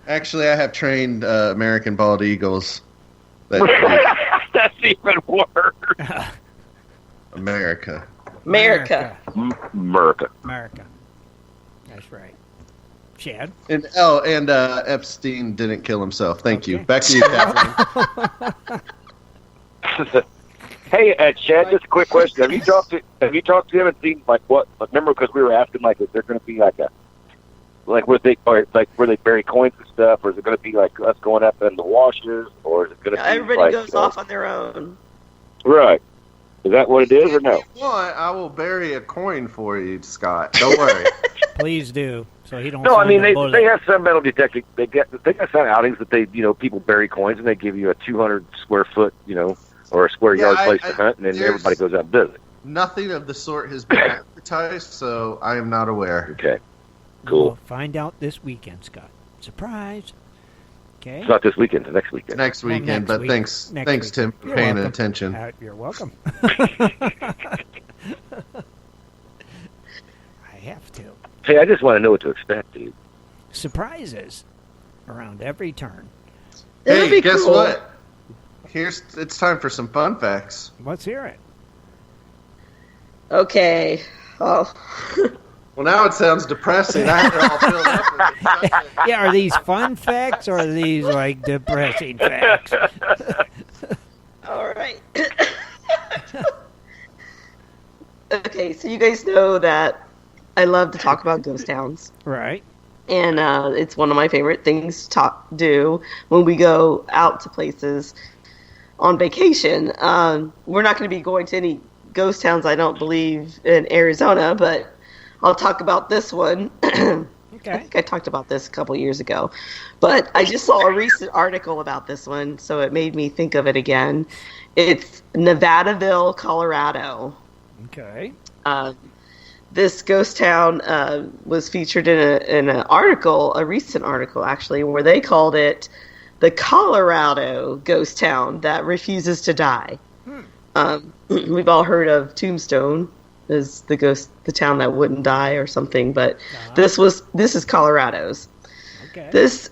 Actually, I have trained American bald eagles. That's even worse. America. America. That's right. Shad? And Epstein didn't kill himself. Thank you. Back to you, Kathleen. Hey, Shad, just a quick question. Have you talked to him and seen like what? Remember, because we were asking like, is there going to be like where they bury coins and stuff, or is it going to be like us going up in the washes, or is it going to be everybody goes off on their own? Right. Is that what it is, or no? If you want, I will bury a coin for you, Scott. Don't worry. Please do, so he don't. No, I mean they have some metal detecting. They got some outings that people bury coins and they give you a 200 square foot, or a square yard place to hunt, and then everybody goes out and does it. Nothing of the sort has been advertised, so I am not aware. Okay, cool. We'll find out this weekend, Scott. Surprise. Okay. It's not this weekend. It's next weekend. Next weekend, but thanks, Tim, for paying attention. You're welcome. I have to. Hey, I just want to know what to expect, dude. Surprises around every turn. Hey, guess what? It's time for some fun facts. Let's hear it. Okay. Oh. Well, now it sounds depressing. I had it all filled up with yeah, are these fun facts or are these like depressing facts? All right. Okay, so you guys know that I love to talk about ghost towns. Right. And it's one of my favorite things to do when we go out to places on vacation. We're not going to be going to any ghost towns, I don't believe, in Arizona, but I'll talk about this one. Okay. I think I talked about this a couple years ago. But I just saw a recent article about this one, so it made me think of it again. It's Nevadaville, Colorado. Okay. This ghost town was featured in an article, a recent article actually, where they called it the Colorado ghost town that refuses to die. We've all heard of Tombstone as the town that wouldn't die or something, but this is Colorado's. Okay. This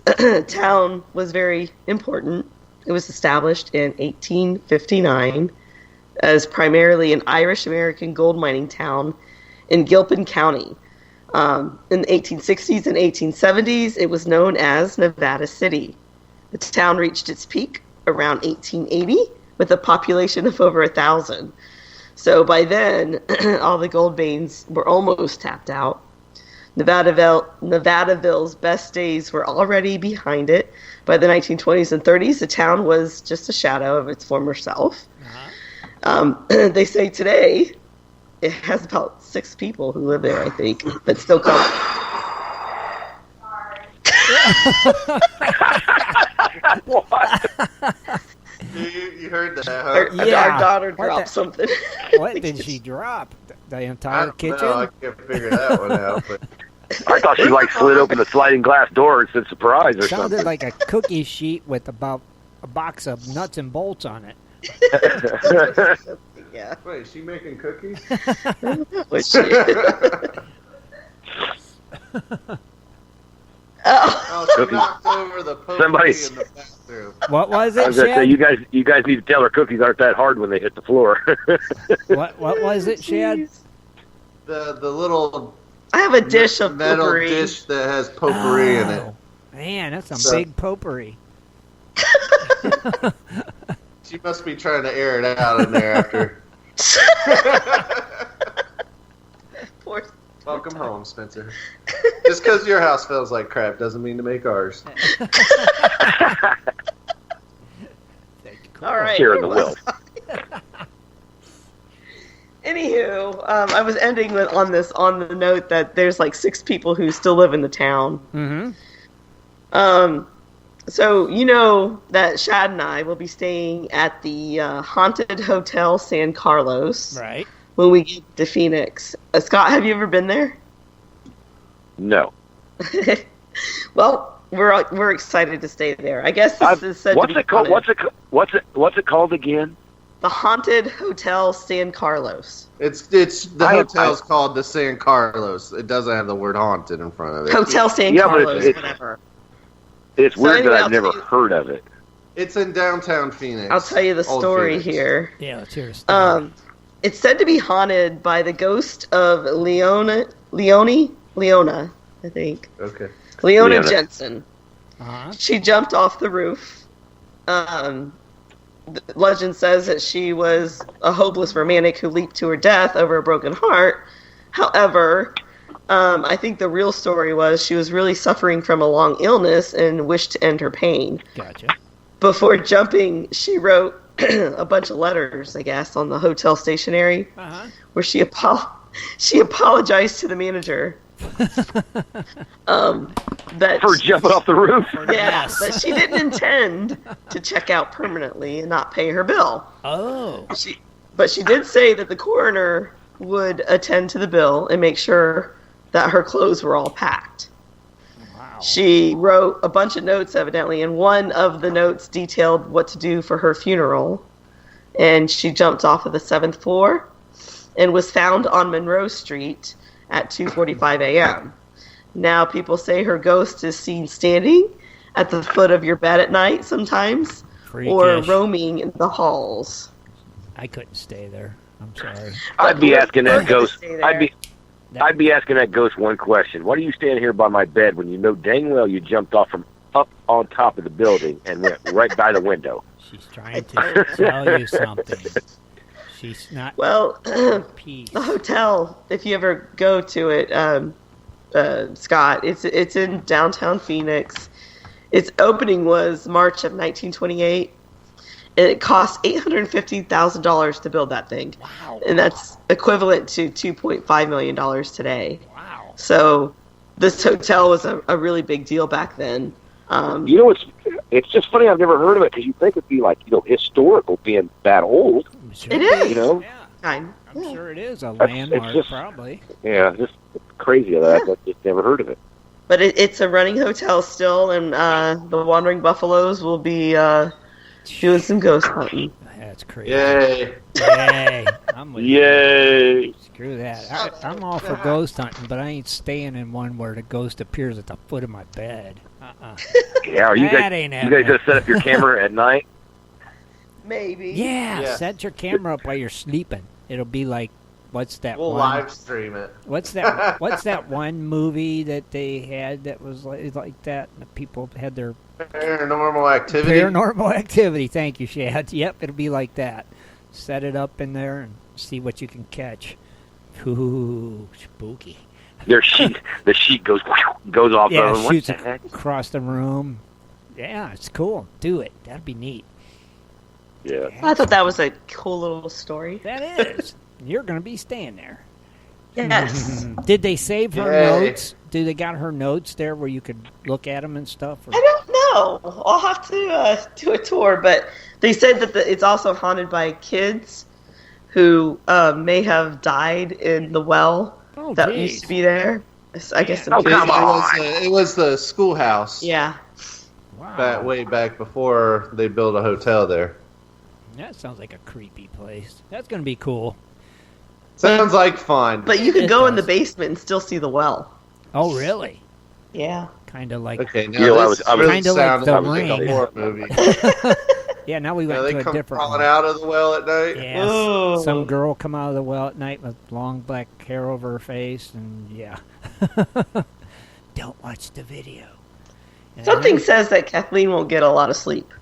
town was very important. It was established in 1859 as primarily an Irish American gold mining town in Gilpin County. In the 1860s and 1870s, it was known as Nevada City. The town reached its peak around 1880 with a population of over 1,000. So by then, all the gold veins were almost tapped out. Nevadaville's best days were already behind it. By the 1920s and 30s, the town was just a shadow of its former self. They say today it has about 6 people who live there, I think, but still call it. What? You heard that, huh? Our daughter dropped something. What did she drop? The entire kitchen? I can't figure that one out. But I thought she slid open the sliding glass door and said surprise or something. Sounded like a cookie sheet with about a box of nuts and bolts on it. Yeah. Wait, is she making cookies? Was she? She knocked over the potpourri in the bathroom. What was it, I was going to say, Shad? you guys need to tell her cookies aren't that hard when they hit the floor. What was it, Shad? The little I have a dish of metal potpourri. dish that has potpourri in it. Man, that's some big potpourri. She must be trying to air it out in there after. Poor. Welcome home, Spencer. Just because your house smells like crap doesn't mean to make ours. All right. Share the wealth. Anywho, I was ending on the note that there's like 6 people who still live in the town. Mm-hmm. So you know that Shad and I will be staying at the haunted Hotel San Carlos. Right. When we get to Phoenix. Scott, have you ever been there? No. Well, we're excited to stay there. I guess this is said what's to be it called? haunted. What's it called again? The Haunted Hotel San Carlos. It's the hotel's called the San Carlos. It doesn't have the word haunted in front of it. Hotel San Carlos, whatever. It's weird anyway, that I've never heard of it. It's in downtown Phoenix. I'll tell you the story here. Yeah, let's hear the story. It's said to be haunted by the ghost of Leona, I think. Okay. Leona Jensen. Uh-huh. She jumped off the roof. The legend says that she was a hopeless romantic who leaped to her death over a broken heart. However, I think the real story was she was really suffering from a long illness and wished to end her pain. Gotcha. Before jumping, she wrote a bunch of letters, I guess, on the hotel stationery, where she apologized to the manager. That for jumping off the roof? Yeah, but she didn't intend to check out permanently and not pay her bill. Oh. But she did say that the coroner would attend to the bill and make sure that her clothes were all packed. Wow. She wrote a bunch of notes, evidently, and one of the notes detailed what to do for her funeral. And she jumped off of the 7th floor and was found on Monroe Street at 2:45 a.m. Now, people say her ghost is seen standing at the foot of your bed at night sometimes, or roaming in the halls. I couldn't stay there. I'm sorry. I'd be asking that ghost. I'd be asking that ghost one question. Why are you standing here by my bed when you know dang well you jumped off from up on top of the building and went right by the window? She's trying to tell you something. She's not. Well, the hotel, if you ever go to it, Scott, it's in downtown Phoenix. Its opening was March of 1928, and it cost $850,000 to build that thing. Wow. And that's equivalent to $2.5 million today. Wow. So this hotel was a really big deal back then. You know, it's just funny. I've never heard of it because you think it'd be like historical, being that old. Sure it is. You know, I'm sure it is a landmark, probably. Yeah, just crazy of that. I've just never heard of it. But it's a running hotel still, and the Wandering Buffaloes will be doing some ghost hunting. That's crazy. Yay! Yay! I'm with Yay! You. Screw that. I'm all for ghost hunting, but I ain't staying in one where the ghost appears at the foot of my bed. Yeah, are you guys just set up your camera at night? Maybe. Yeah, set your camera up while you're sleeping. It'll be like, what's that We'll one? live stream it. What's that one movie that they had that was like that? And the people had their Paranormal Activity. Paranormal Activity. Thank you, Shad. Yep, it'll be like that. Set it up in there and see what you can catch. Ooh, spooky. The sheet goes off. Yeah, what shoots the heck? across the room. Yeah, it's cool. Do it. That'd be neat. Yeah. I thought that was a cool little story. That is. You're going to be staying there. Yes. Did they save her notes? Do they got her notes there where you could look at them and stuff? Or? I don't know. I'll have to do a tour, but they said that it's also haunted by kids who may have died in the well that used to be there. I guess. Oh, come on. It was the schoolhouse. Yeah. Wow. way back before they built a hotel there. That sounds like a creepy place. That's going to be cool. Sounds like fun. But you could go in the basement and still see the well. Oh, really? Yeah. Kind of like... Okay, now this kind of like The like Ring. a horror movie. Yeah, now we went they to a come different crawling one. out of the well at night? Yes. Oh. Some girl come out of the well at night with long black hair over her face, and yeah. Don't watch the video. And Something says that Kathleen won't get a lot of sleep.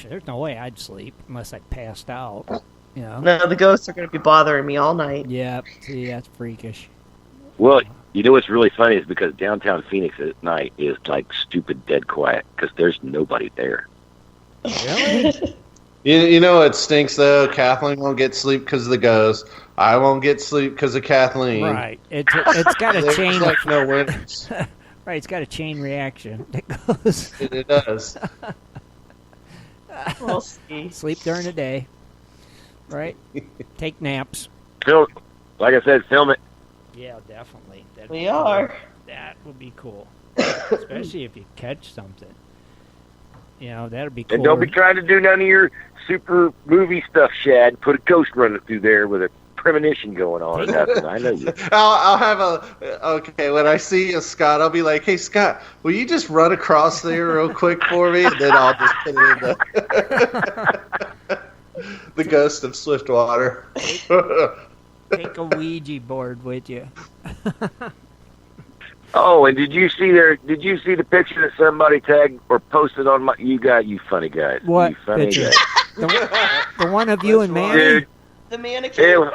There's no way I'd sleep unless I passed out. You know? No, the ghosts are going to be bothering me all night. Yeah, see, that's freakish. Well, you know what's really funny is because downtown Phoenix at night is like stupid dead quiet because there's nobody there. Really? You know what stinks, though? Kathleen won't get sleep because of the ghost. I won't get sleep because of Kathleen. Right. It's got a There's chain... like no winners. Right, it's got a chain reaction that goes... It does. We'll see. Sleep during the day. Right? Take naps. Like I said, film it. Yeah, definitely. We are. That would be cool. Especially if you catch something. You know, that would be cool. And don't be trying to do none of your super movie stuff, Shad. Put a ghost running through there with a premonition going on or nothing. I know you. I'll have okay, when I see you, Scott, I'll be like, hey, Scott, will you just run across there real quick for me? And then I'll just put it in the ghost of Swiftwater. Take a Ouija board with you. Oh, and did you see the picture that somebody tagged or posted on you funny guys. What you funny picture? Guys. The one of you and Manny? Dude, The mannequin.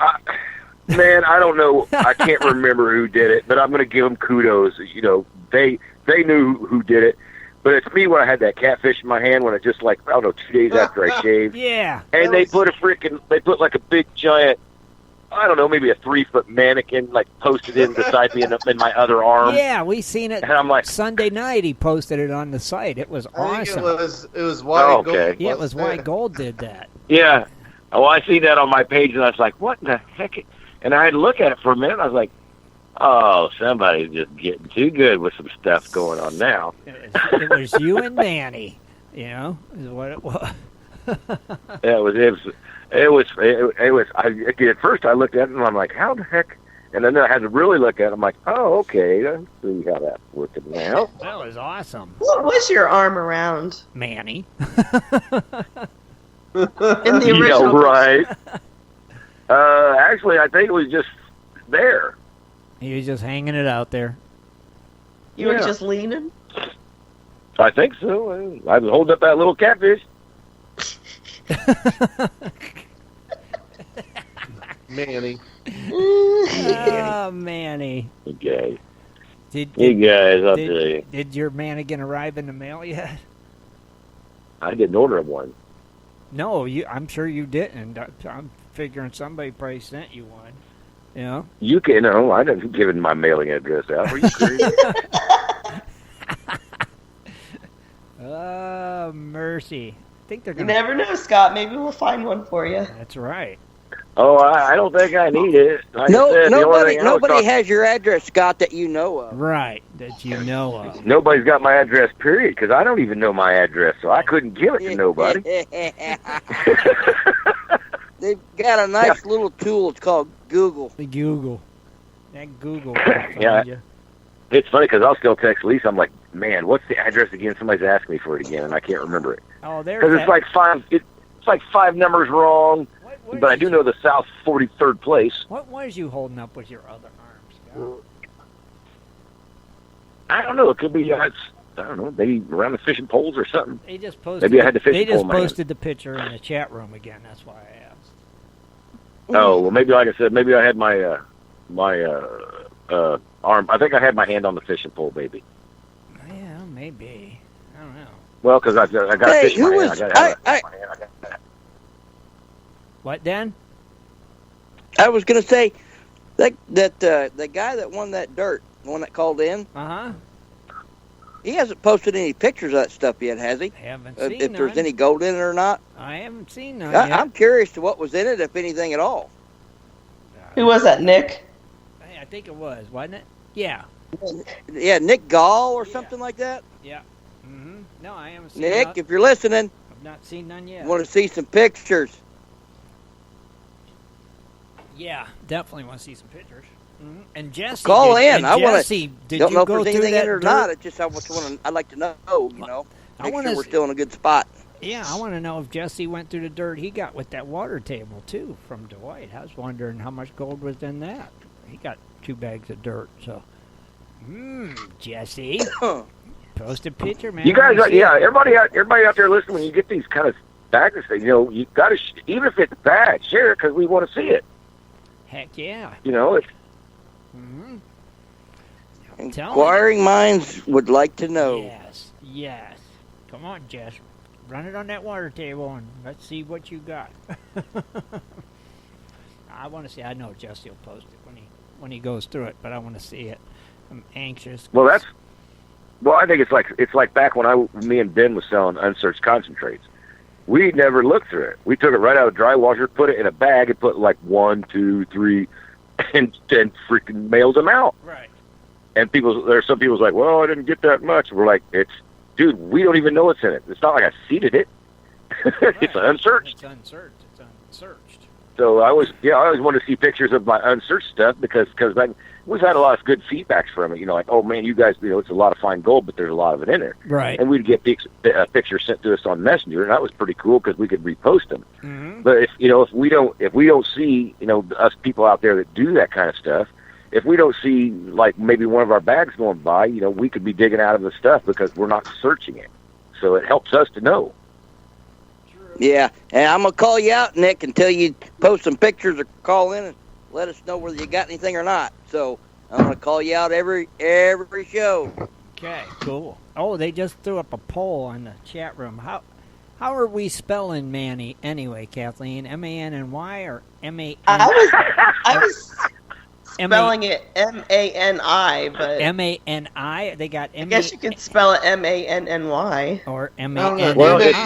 Man, I don't know. I can't remember who did it, but I'm going to give them kudos. You know, they knew who did it. But it's me when I had that catfish in my hand when I just like, I don't know, 2 days after I shaved. Yeah. And they put like a big giant, I don't know, maybe a 3-foot mannequin, like posted in beside me in my other arm. Yeah, we seen it. And I'm like, Sunday night he posted it on the site. It was awesome. It was White Gold. Yeah, it was White Gold did that. Yeah. Oh, I see that on my page, and I was like, what in the heck? And I had to look at it for a minute. I was like, oh, somebody's just getting too good with some stuff going on now. It was you and Manny, you know, is what it was. It was. At first, I looked at it and I'm like, "How the heck?" And then I had to really look at it. I'm like, "Oh, okay, I see how that's working now." That was awesome. What was your arm around? Manny. In the original. Right. Actually, I think it was just there. He was just hanging it out there. You were just leaning? I think so. I was holding up that little catfish. Manny. Oh, Manny. Okay. Did I'll tell you. Did your mannequin arrive in the mail yet? I didn't order one. No, I'm sure you didn't. I'm figuring somebody probably sent you one. You know? You can, no, I didn't give my mailing address out. Are you crazy? Oh, mercy. I think they're You gonna... never know, Scott. Maybe we'll find one for you. That's right. Oh, I don't think I need it. Like I said, nobody has your address, Scott, that you know of. Right, that you know of. Nobody's got my address, period, because I don't even know my address, so I couldn't give it to nobody. They've got a nice little tool. It's called Google. The Google. That Google. Yeah. It's funny because I'll still text Lisa. I'm like, man, what's the address again? Somebody's asking me for it again, and I can't remember it. Oh, there's because it's like five. It's like 5 numbers wrong. But I do know the South 43rd place. What was you holding up with your other arms, Scott? I don't know. It could be. I don't know. Maybe around the fishing poles or something. They just posted. Maybe I had the fishing pole. They just posted the picture in the chat room again. That's why I asked. Oh well, maybe like I said, maybe I had my arm. I think I had my hand on the fishing pole, maybe. Yeah, maybe. I don't know. Well, because I got Hey, fish in my hand. What, Dan? I was going to say that the guy that won that dirt, the one that called in. He hasn't posted any pictures of that stuff yet, has he? Haven't seen if there's any gold in it or not. I haven't seen none yet. I'm curious to what was in it, if anything at all. Who was that, Nick? I think it was, wasn't it? Yeah. Yeah, Nick Gall or something like that. Yeah. Mm-hmm. No, I haven't seen Nick, if you're listening, I've not seen none yet. Want to see some pictures? Yeah, definitely want to see some pictures. Mm-hmm. And Jesse, call in. I want to. Don't know if there's anything in it or not. It's just I'd like to know. Make sure we're still in a good spot. Yeah, I want to know if Jesse went through the dirt he got with that water table too from Dwight. I was wondering how much gold was in that. He got 2 bags of dirt. So, Jesse, post a picture, man. You guys, everybody out there listening. When you get these kind of bags, you got to even if it's bad, share it because we want to see it. Heck yeah. It's. Mm-hmm. Inquiring minds would like to know. Yes. Come on, Jess. Run it on that water table and let's see what you got. I want to see. I know Jesse will post it when he goes through it, but I want to see it. I'm anxious. Well, I think it's like back when me and Ben was selling unsearched concentrates. We never looked through it. We took it right out of the dry washer, put it in a bag, and put like 1, 2, 3, and freaking mailed them out. Right. And there's some people's like, well, I didn't get that much. We're like, dude, we don't even know what's in it. It's not like I seeded it. It's unsearched. It's unsearched. So I always want to see pictures of my unsearched stuff because we've had a lot of good feedbacks from it. Like, oh man, you guys, it's a lot of fine gold, but there's a lot of it in there. Right. And we'd get pictures sent to us on Messenger, and that was pretty cool because we could repost them. Mm-hmm. But if we don't see us people out there that do that kind of stuff, if we don't see like maybe one of our bags going by, we could be digging out of the stuff because we're not searching it. So it helps us to know. Yeah, and I'm going to call you out, Nick, until you post some pictures or call in and let us know whether you got anything or not. So I'm going to call you out every show. Okay, cool. Oh, they just threw up a poll on the chat room. How are we spelling Manny anyway, Kathleen? M-A-N-N-Y or M-A-N? I was spelling it M-A-N-I, but... M-A-N-I? They got I guess you can spell it M-A-N-N-Y. Or M-A-N-N-I. Well, it's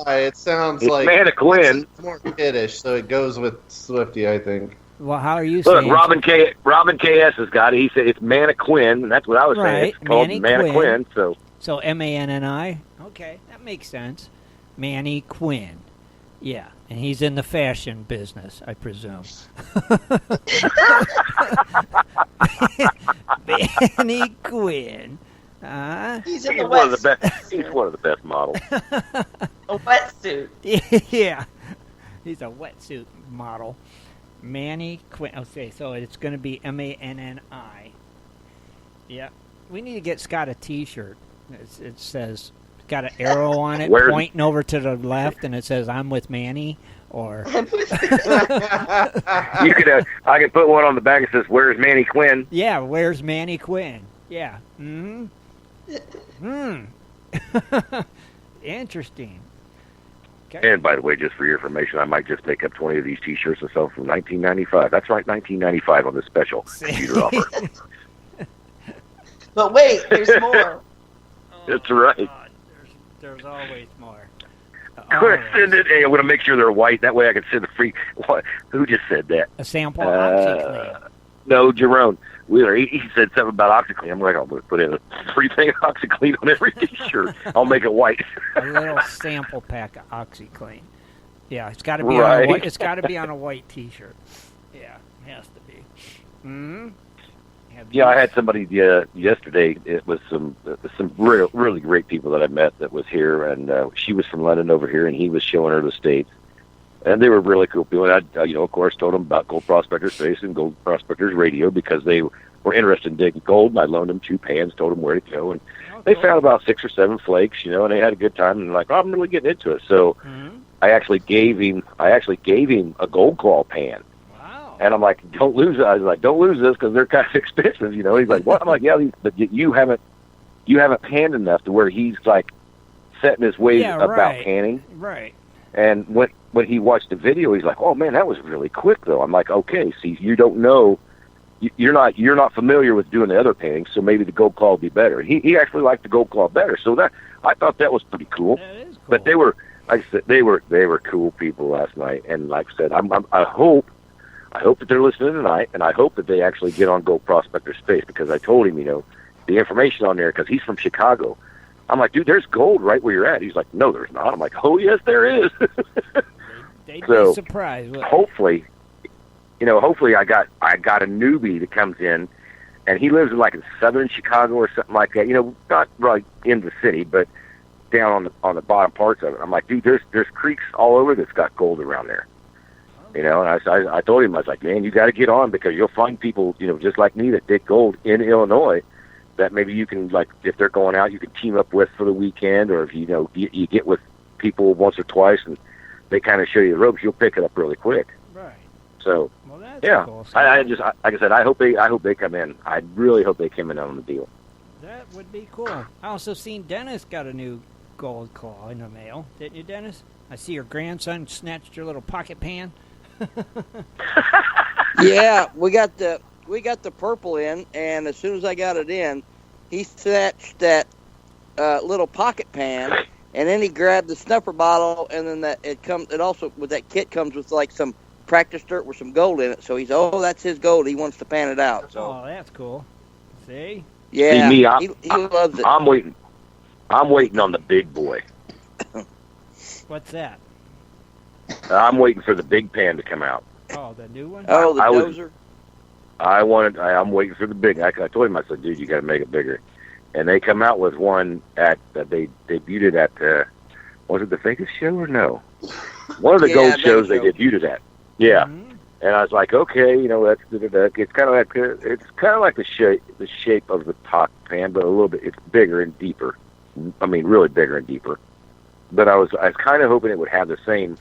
it sounds like... Maniquin. It's more kiddish, so it goes with Swifty, I think. Well, how are you saying? Look, Robin KS has got it. He said it's Maniquin, and that's what I was saying. It's called Maniquin, so... So M-A-N-N-I? Okay, that makes sense. Manny Quinn. Yeah, and he's in the fashion business, I presume. Manny Quinn. He's in the one of the best. He's one of the best models. A wetsuit. Yeah, he's a wetsuit model. Manny Quinn. Okay, so it's going to be M-A-N-N-I. Yeah, we need to get Scott a T-shirt. It says... got an arrow on it pointing over to the left, and it says "I'm with Manny." Or I could put one on the back that says "Where's Manny Quinn?" Yeah, where's Manny Quinn? Yeah. Interesting. Okay. And by the way, just for your information, I might just pick up 20 of these T-shirts and sell them from $19.95. That's right, $19.95 on this special computer offer. But wait, there's more. That's right. God. There's always more. Send it. Hey, I'm going to make sure they're white. That way I can send a free... What? Who just said that? A sample of OxyClean. No, Jerome Wheeler. He said something about OxyClean. I'm like, I'm going to put in a free thing of OxyClean on every T-shirt. I'll make it white. A little sample pack of OxyClean. Yeah, it's got to be on a white. It's got to be on a white T-shirt. Yeah, it has to be. Mm-hmm. Yeah, I had somebody yesterday. It was some really great people that I met that was here, and she was from London over here, and he was showing her the States, and they were really cool people. And I, of course, told them about Gold Prospectors Space and Gold Prospectors Radio because they were interested in digging gold. And I loaned them 2 pans, told them where to go, and they found about 6 or 7 flakes, and they had a good time. And they're like, oh, I'm really getting into it. So I actually gave him a gold claw pan. And I'm like, don't lose it. I was like, don't lose this because they're kind of expensive, He's like, what? I'm like, yeah, but you haven't panned enough to where he's like setting his ways about panning. Right. And when he watched the video, he's like, oh man, that was really quick though. I'm like, okay, see, you don't know, you're not familiar with doing the other panning, so maybe the gold claw will be better. He actually liked the gold claw better, so that I thought that was pretty cool. That is cool. But they were, like I said, they were cool people last night, and like I said, I hope that they're listening tonight, and I hope that they actually get on Gold Prospector Space because I told him, the information on there, because he's from Chicago, I'm like, dude, there's gold right where you're at. He's like, no, there's not. I'm like, oh, yes, there is. They'd be surprised. Hopefully, hopefully I got a newbie that comes in, and he lives in southern Chicago or something like that. Not right in the city, but down on the bottom parts of it. I'm like, dude, there's creeks all over that's got gold around there. And I told him, I was like, man, you got to get on, because you'll find people, just like me, that dig gold in Illinois, that maybe you can, if they're going out, you can team up with for the weekend, or if you get with people once or twice and they kind of show you the ropes, you'll pick it up really quick. Right. So, well, that's cool. I just, like I said, I hope they come in. I really hope they come in on the deal. That would be cool. I also seen Dennis got a new gold claw in the mail, didn't you, Dennis? I see your grandson snatched your little pocket pan. Yeah, we got the purple in, and as soon as I got it in, he snatched that little pocket pan, and then he grabbed the snuffer bottle, and then it also with that kit comes with some practice dirt with some gold in it. So that's his gold. He wants to pan it out. So. Oh, that's cool. See? Yeah, he loves it. I'm waiting on the big boy. What's that? I'm waiting for the big pan to come out. Oh, the new one? Oh, the dozer? I'm waiting for the big. I told him, I said, dude, you got to make it bigger. And they come out with one they debuted it at, was it the Vegas show or no? One of the gold shows they debuted it at. Yeah. Mm-hmm. And I was like, okay, that's it's kind of like the shape of the top pan, but a little bit, it's bigger and deeper. I mean, really bigger and deeper. But I was kind of hoping it would have the same,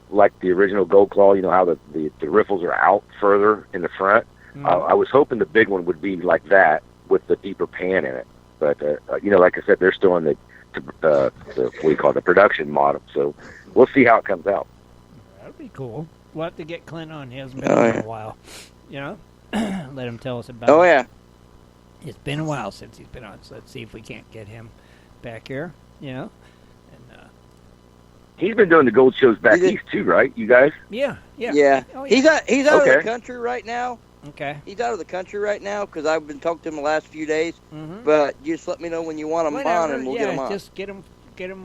like the original Gold Claw, how the riffles are out further in the front. Mm-hmm. I was hoping the big one would be like that with the deeper pan in it. But, like I said, they're still in the what do you call it, the production model. So we'll see how it comes out. That'd be cool. We'll have to get Clint on. He hasn't been on in a while. Let him tell us about it. Oh, yeah. It's been a while since he's been on, so let's see if we can't get him back here, And he's been doing the gold shows back east too, right? You guys? Yeah. Oh, yeah. He's out of the country right now. Okay. He's out of the country right now because I've been talking to him the last few days. Mm-hmm. But just let me know when you want him on, and we'll get him on. Just get him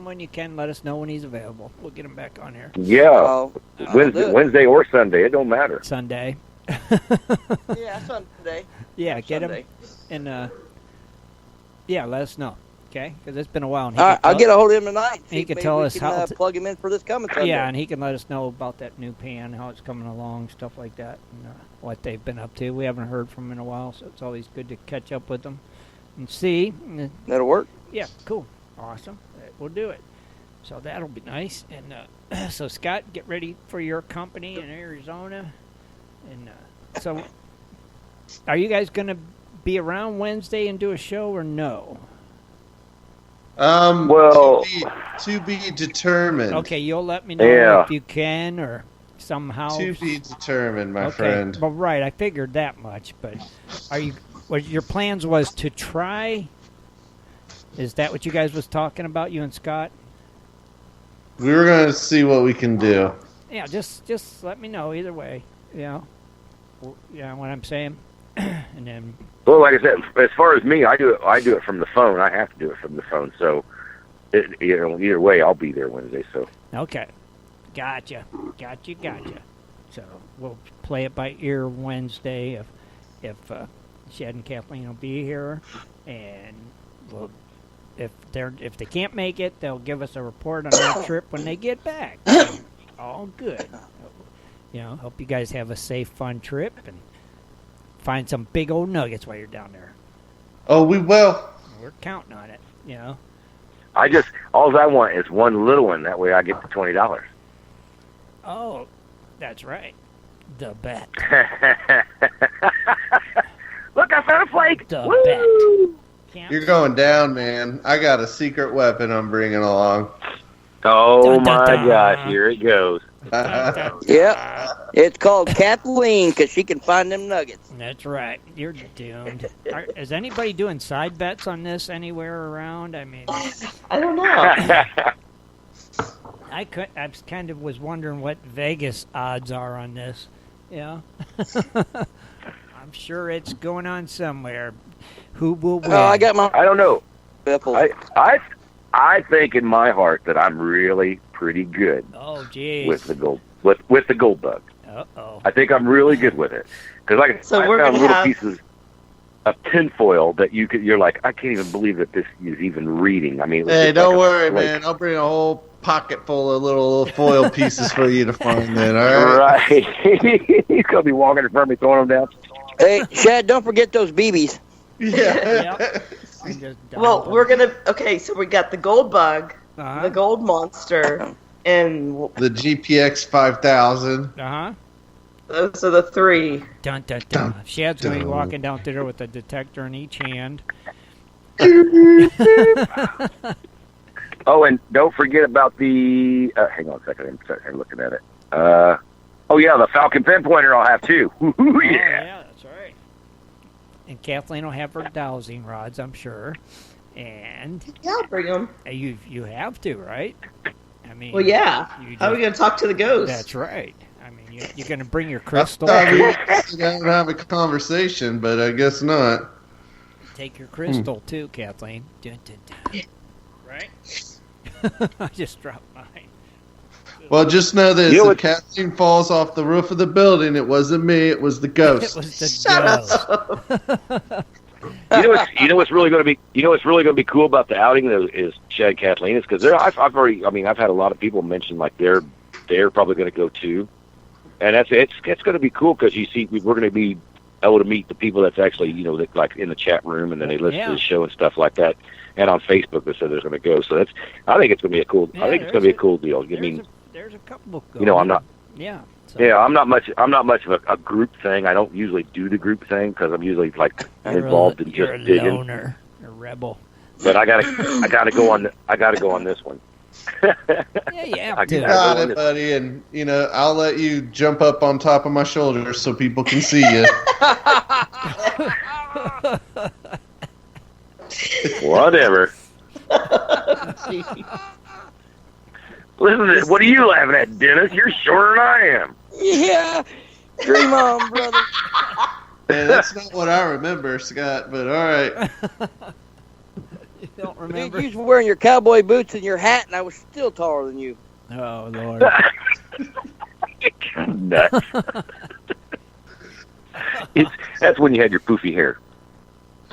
when you can. Let us know when he's available. We'll get him back on here. Yeah. Wednesday or Sunday. It don't matter. Sunday. Yeah, Sunday. Yeah, get Sunday. Him. And, let us know. Okay? Because it's been a while. And I'll get a hold of him tonight. He can tell us how to plug him in for this coming Sunday. Yeah, and he can let us know about that new pan, how it's coming along, stuff like that, and what they've been up to. We haven't heard from him in a while, so it's always good to catch up with them and see. That'll work. Yeah, cool. Awesome. We'll do it. So that'll be nice. And so, Scott, get ready for your company in Arizona. And so are you guys going to be around Wednesday and do a show or no? Well, to be determined. Okay, you'll let me know if you can or somehow. To be determined, my friend. Well, right, I figured that much. But what your plans was to try? Is that what you guys was talking about, you and Scott? We were going to see what we can do. Yeah, just let me know either way. You know what I'm saying? And then. Well, like I said, as far as me, I do it from the phone. I have to do it from the phone. So, either way, I'll be there Wednesday. So. Okay, gotcha. So we'll play it by ear Wednesday if Shad and Kathleen will be here, and if they can't make it, they'll give us a report on their trip when they get back. All good. Hope you guys have a safe, fun trip and find some big old nuggets while you're down there. Oh, we will. We're counting on it. All I want is one little one. That way I get the $20. Oh, that's right. The bet. Look, I found a flake. The Woo! bet. You're going down, man. I got a secret weapon I'm bringing along. Oh, my gosh. Here it goes. Yep. It's called Kathleen because she can find them nuggets. That's right. You're doomed. Is anybody doing side bets on this anywhere around? I mean, I don't know. I kind of was wondering what Vegas odds are on this. I'm sure it's going on somewhere. Who will win? Oh, I don't know. Biffle? I think in my heart that I'm really pretty good. Oh, geez. With the gold with the gold bug. Uh-oh. I think I'm really good with it because I found little pieces of tinfoil that you're like, I can't even believe that this is even reading. I mean, hey, don't worry, man. I'll bring a whole pocket full of little foil pieces for you to find. Then, all right? Right. He's gonna be walking in front of me, throwing them down. Hey, Shad, don't forget those BBs. Yeah. Well, we're gonna. Okay, so we got the gold bug, the gold monster, and the GPX 5000. Those are the three. Dun, dun, dun. Shad's going to be walking down there with a detector in each hand. Oh, and don't forget about the... hang on a second. I'm looking at it. Oh, yeah, the Falcon pinpointer I'll have, too. Yeah, that's right. And Kathleen will have her dowsing rods, I'm sure. And... Yeah, I'll bring them. You have to, right? I mean... Well, yeah. How are we going to talk to the ghost? That's right. I mean, you're going to bring your crystal. We're going to have a conversation, but I guess not. Take your crystal, too, Kathleen. Dun, dun, dun. Right? I just dropped mine. Well, just know this. If Kathleen falls off the roof of the building, it wasn't me. It was the ghost. It was the ghost. You know what's really going to be cool about the outing is Shad, Kathleen, is because I've had a lot of people mention like they're probably going to go too, and it's going to be cool because you see we're going to be able to meet the people that's actually that, like in the chat room and then they listen to the show and stuff like that, and on Facebook they said they're going to go. So I think it's going to be a cool. I think it's going to be a cool deal. I mean, there's a couple of I'm not. Yeah. So. Yeah, I'm not much of a group thing. I don't usually do the group thing because I'm usually like involved in just digging. You're a loner, a rebel. But I gotta go on this one. Yeah, you have to. Got it, buddy, and I'll let you jump up on top of my shoulders so people can see you. Whatever. Listen, what are you laughing at, Dennis? You're shorter than I am. Yeah, dream on, brother. Yeah, that's not what I remember, Scott, but all right. You don't remember? You were wearing your cowboy boots and your hat, and I was still taller than you. Oh, Lord. Nuts. That's when you had your poofy hair.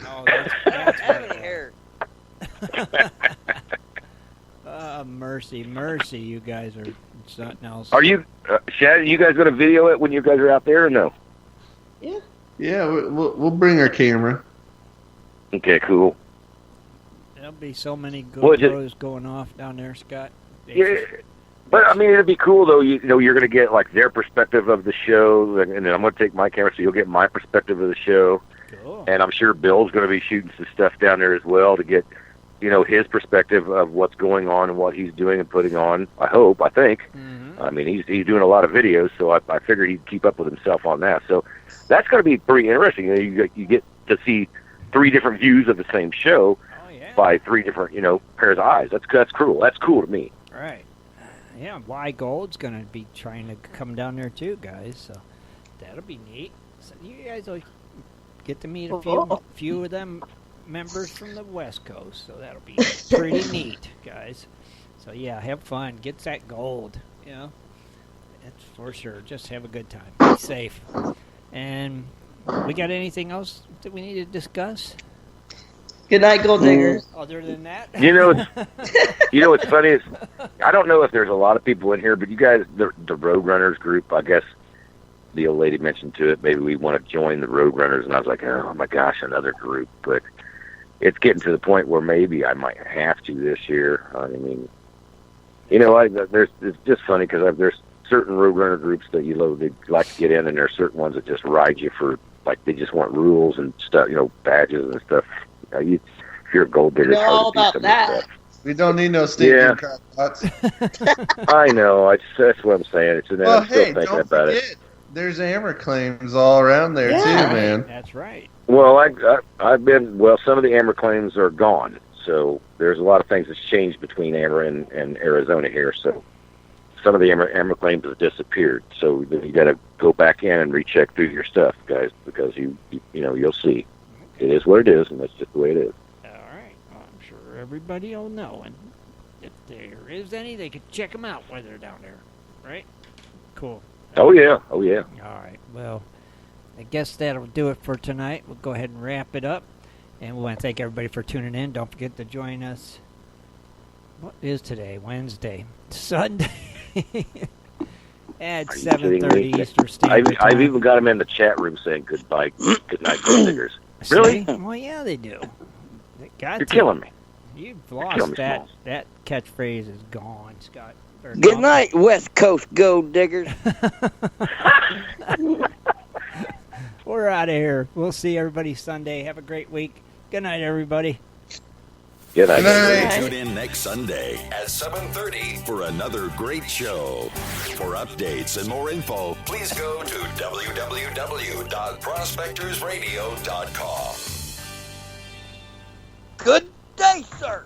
Oh, that's having hair. Mercy, you guys are something else. Are you, Shad, are you guys going to video it when you guys are out there or no? Yeah. Yeah, we'll bring our camera. Okay, cool. There'll be so many GoPros going off down there, Scott. Yeah, but I mean, it'd be cool though. You're going to get like their perspective of the show, and then I'm going to take my camera, so you'll get my perspective of the show. Cool. And I'm sure Bill's going to be shooting some stuff down there as well to get, his perspective of what's going on and what he's doing and putting on. I think. Mm-hmm. I mean, he's doing a lot of videos, so I figured he'd keep up with himself on that. So that's going to be pretty interesting. You get to see 3 different views of the same show by 3 different, pairs of eyes. That's cool. That's cool to me. Right. Yeah, Y Gold's going to be trying to come down there too, guys. So that'll be neat. So you guys will get to meet a few of them members from the West Coast. So that'll be pretty neat, guys. So yeah, have fun. Get that gold. That's for sure. Just have a good time. Be safe. And we got anything else that we need to discuss? Good night, gold diggers. Other than that, what's funny is I don't know if there's a lot of people in here, but you guys, the Roadrunners group, I guess the old lady mentioned to it. Maybe we want to join the Roadrunners, and I was like, oh my gosh, another group. But it's getting to the point where maybe I might have to this year. I mean, it's just funny because there's certain Roadrunner groups that they like to get in, and there's certain ones that just ride you for like they just want rules and stuff, badges and stuff. If you're a gold digger, it's hard to do some of that stuff. We don't need no stinking crackpots. I know. That's what I'm saying. I'm still thinking about it. There's hammer claims all around there too, man. That's right. Well, some of the hammer claims are gone. So there's a lot of things that's changed between Amber and Arizona here. So some of the Amber claims have disappeared. So you got to go back in and recheck through your stuff, guys, because you'll see. It is what it is, and that's just the way it is. All right. Well, I'm sure everybody will know. And if there is any, they could check them out while they're down there. Right? Cool. Oh, yeah. Oh, yeah. All right. Well, I guess that'll do it for tonight. We'll go ahead and wrap it up. And we want to thank everybody for tuning in. Don't forget to join us. What is today? Wednesday. Sunday. At 7:30 Eastern Standard Time. I've even got them in the chat room saying good night, Gold Diggers. Really? Well, yeah, they do. You're killing me. You've lost that. That catchphrase is gone, Scott. Good night, West Coast Gold Diggers. We're out of here. We'll see everybody Sunday. Have a great week. Good night, everybody. Good night. Good night. Tune in next Sunday at 7:30 for another great show. For updates and more info, please go to www.prospectorsradio.com. Good day, sir.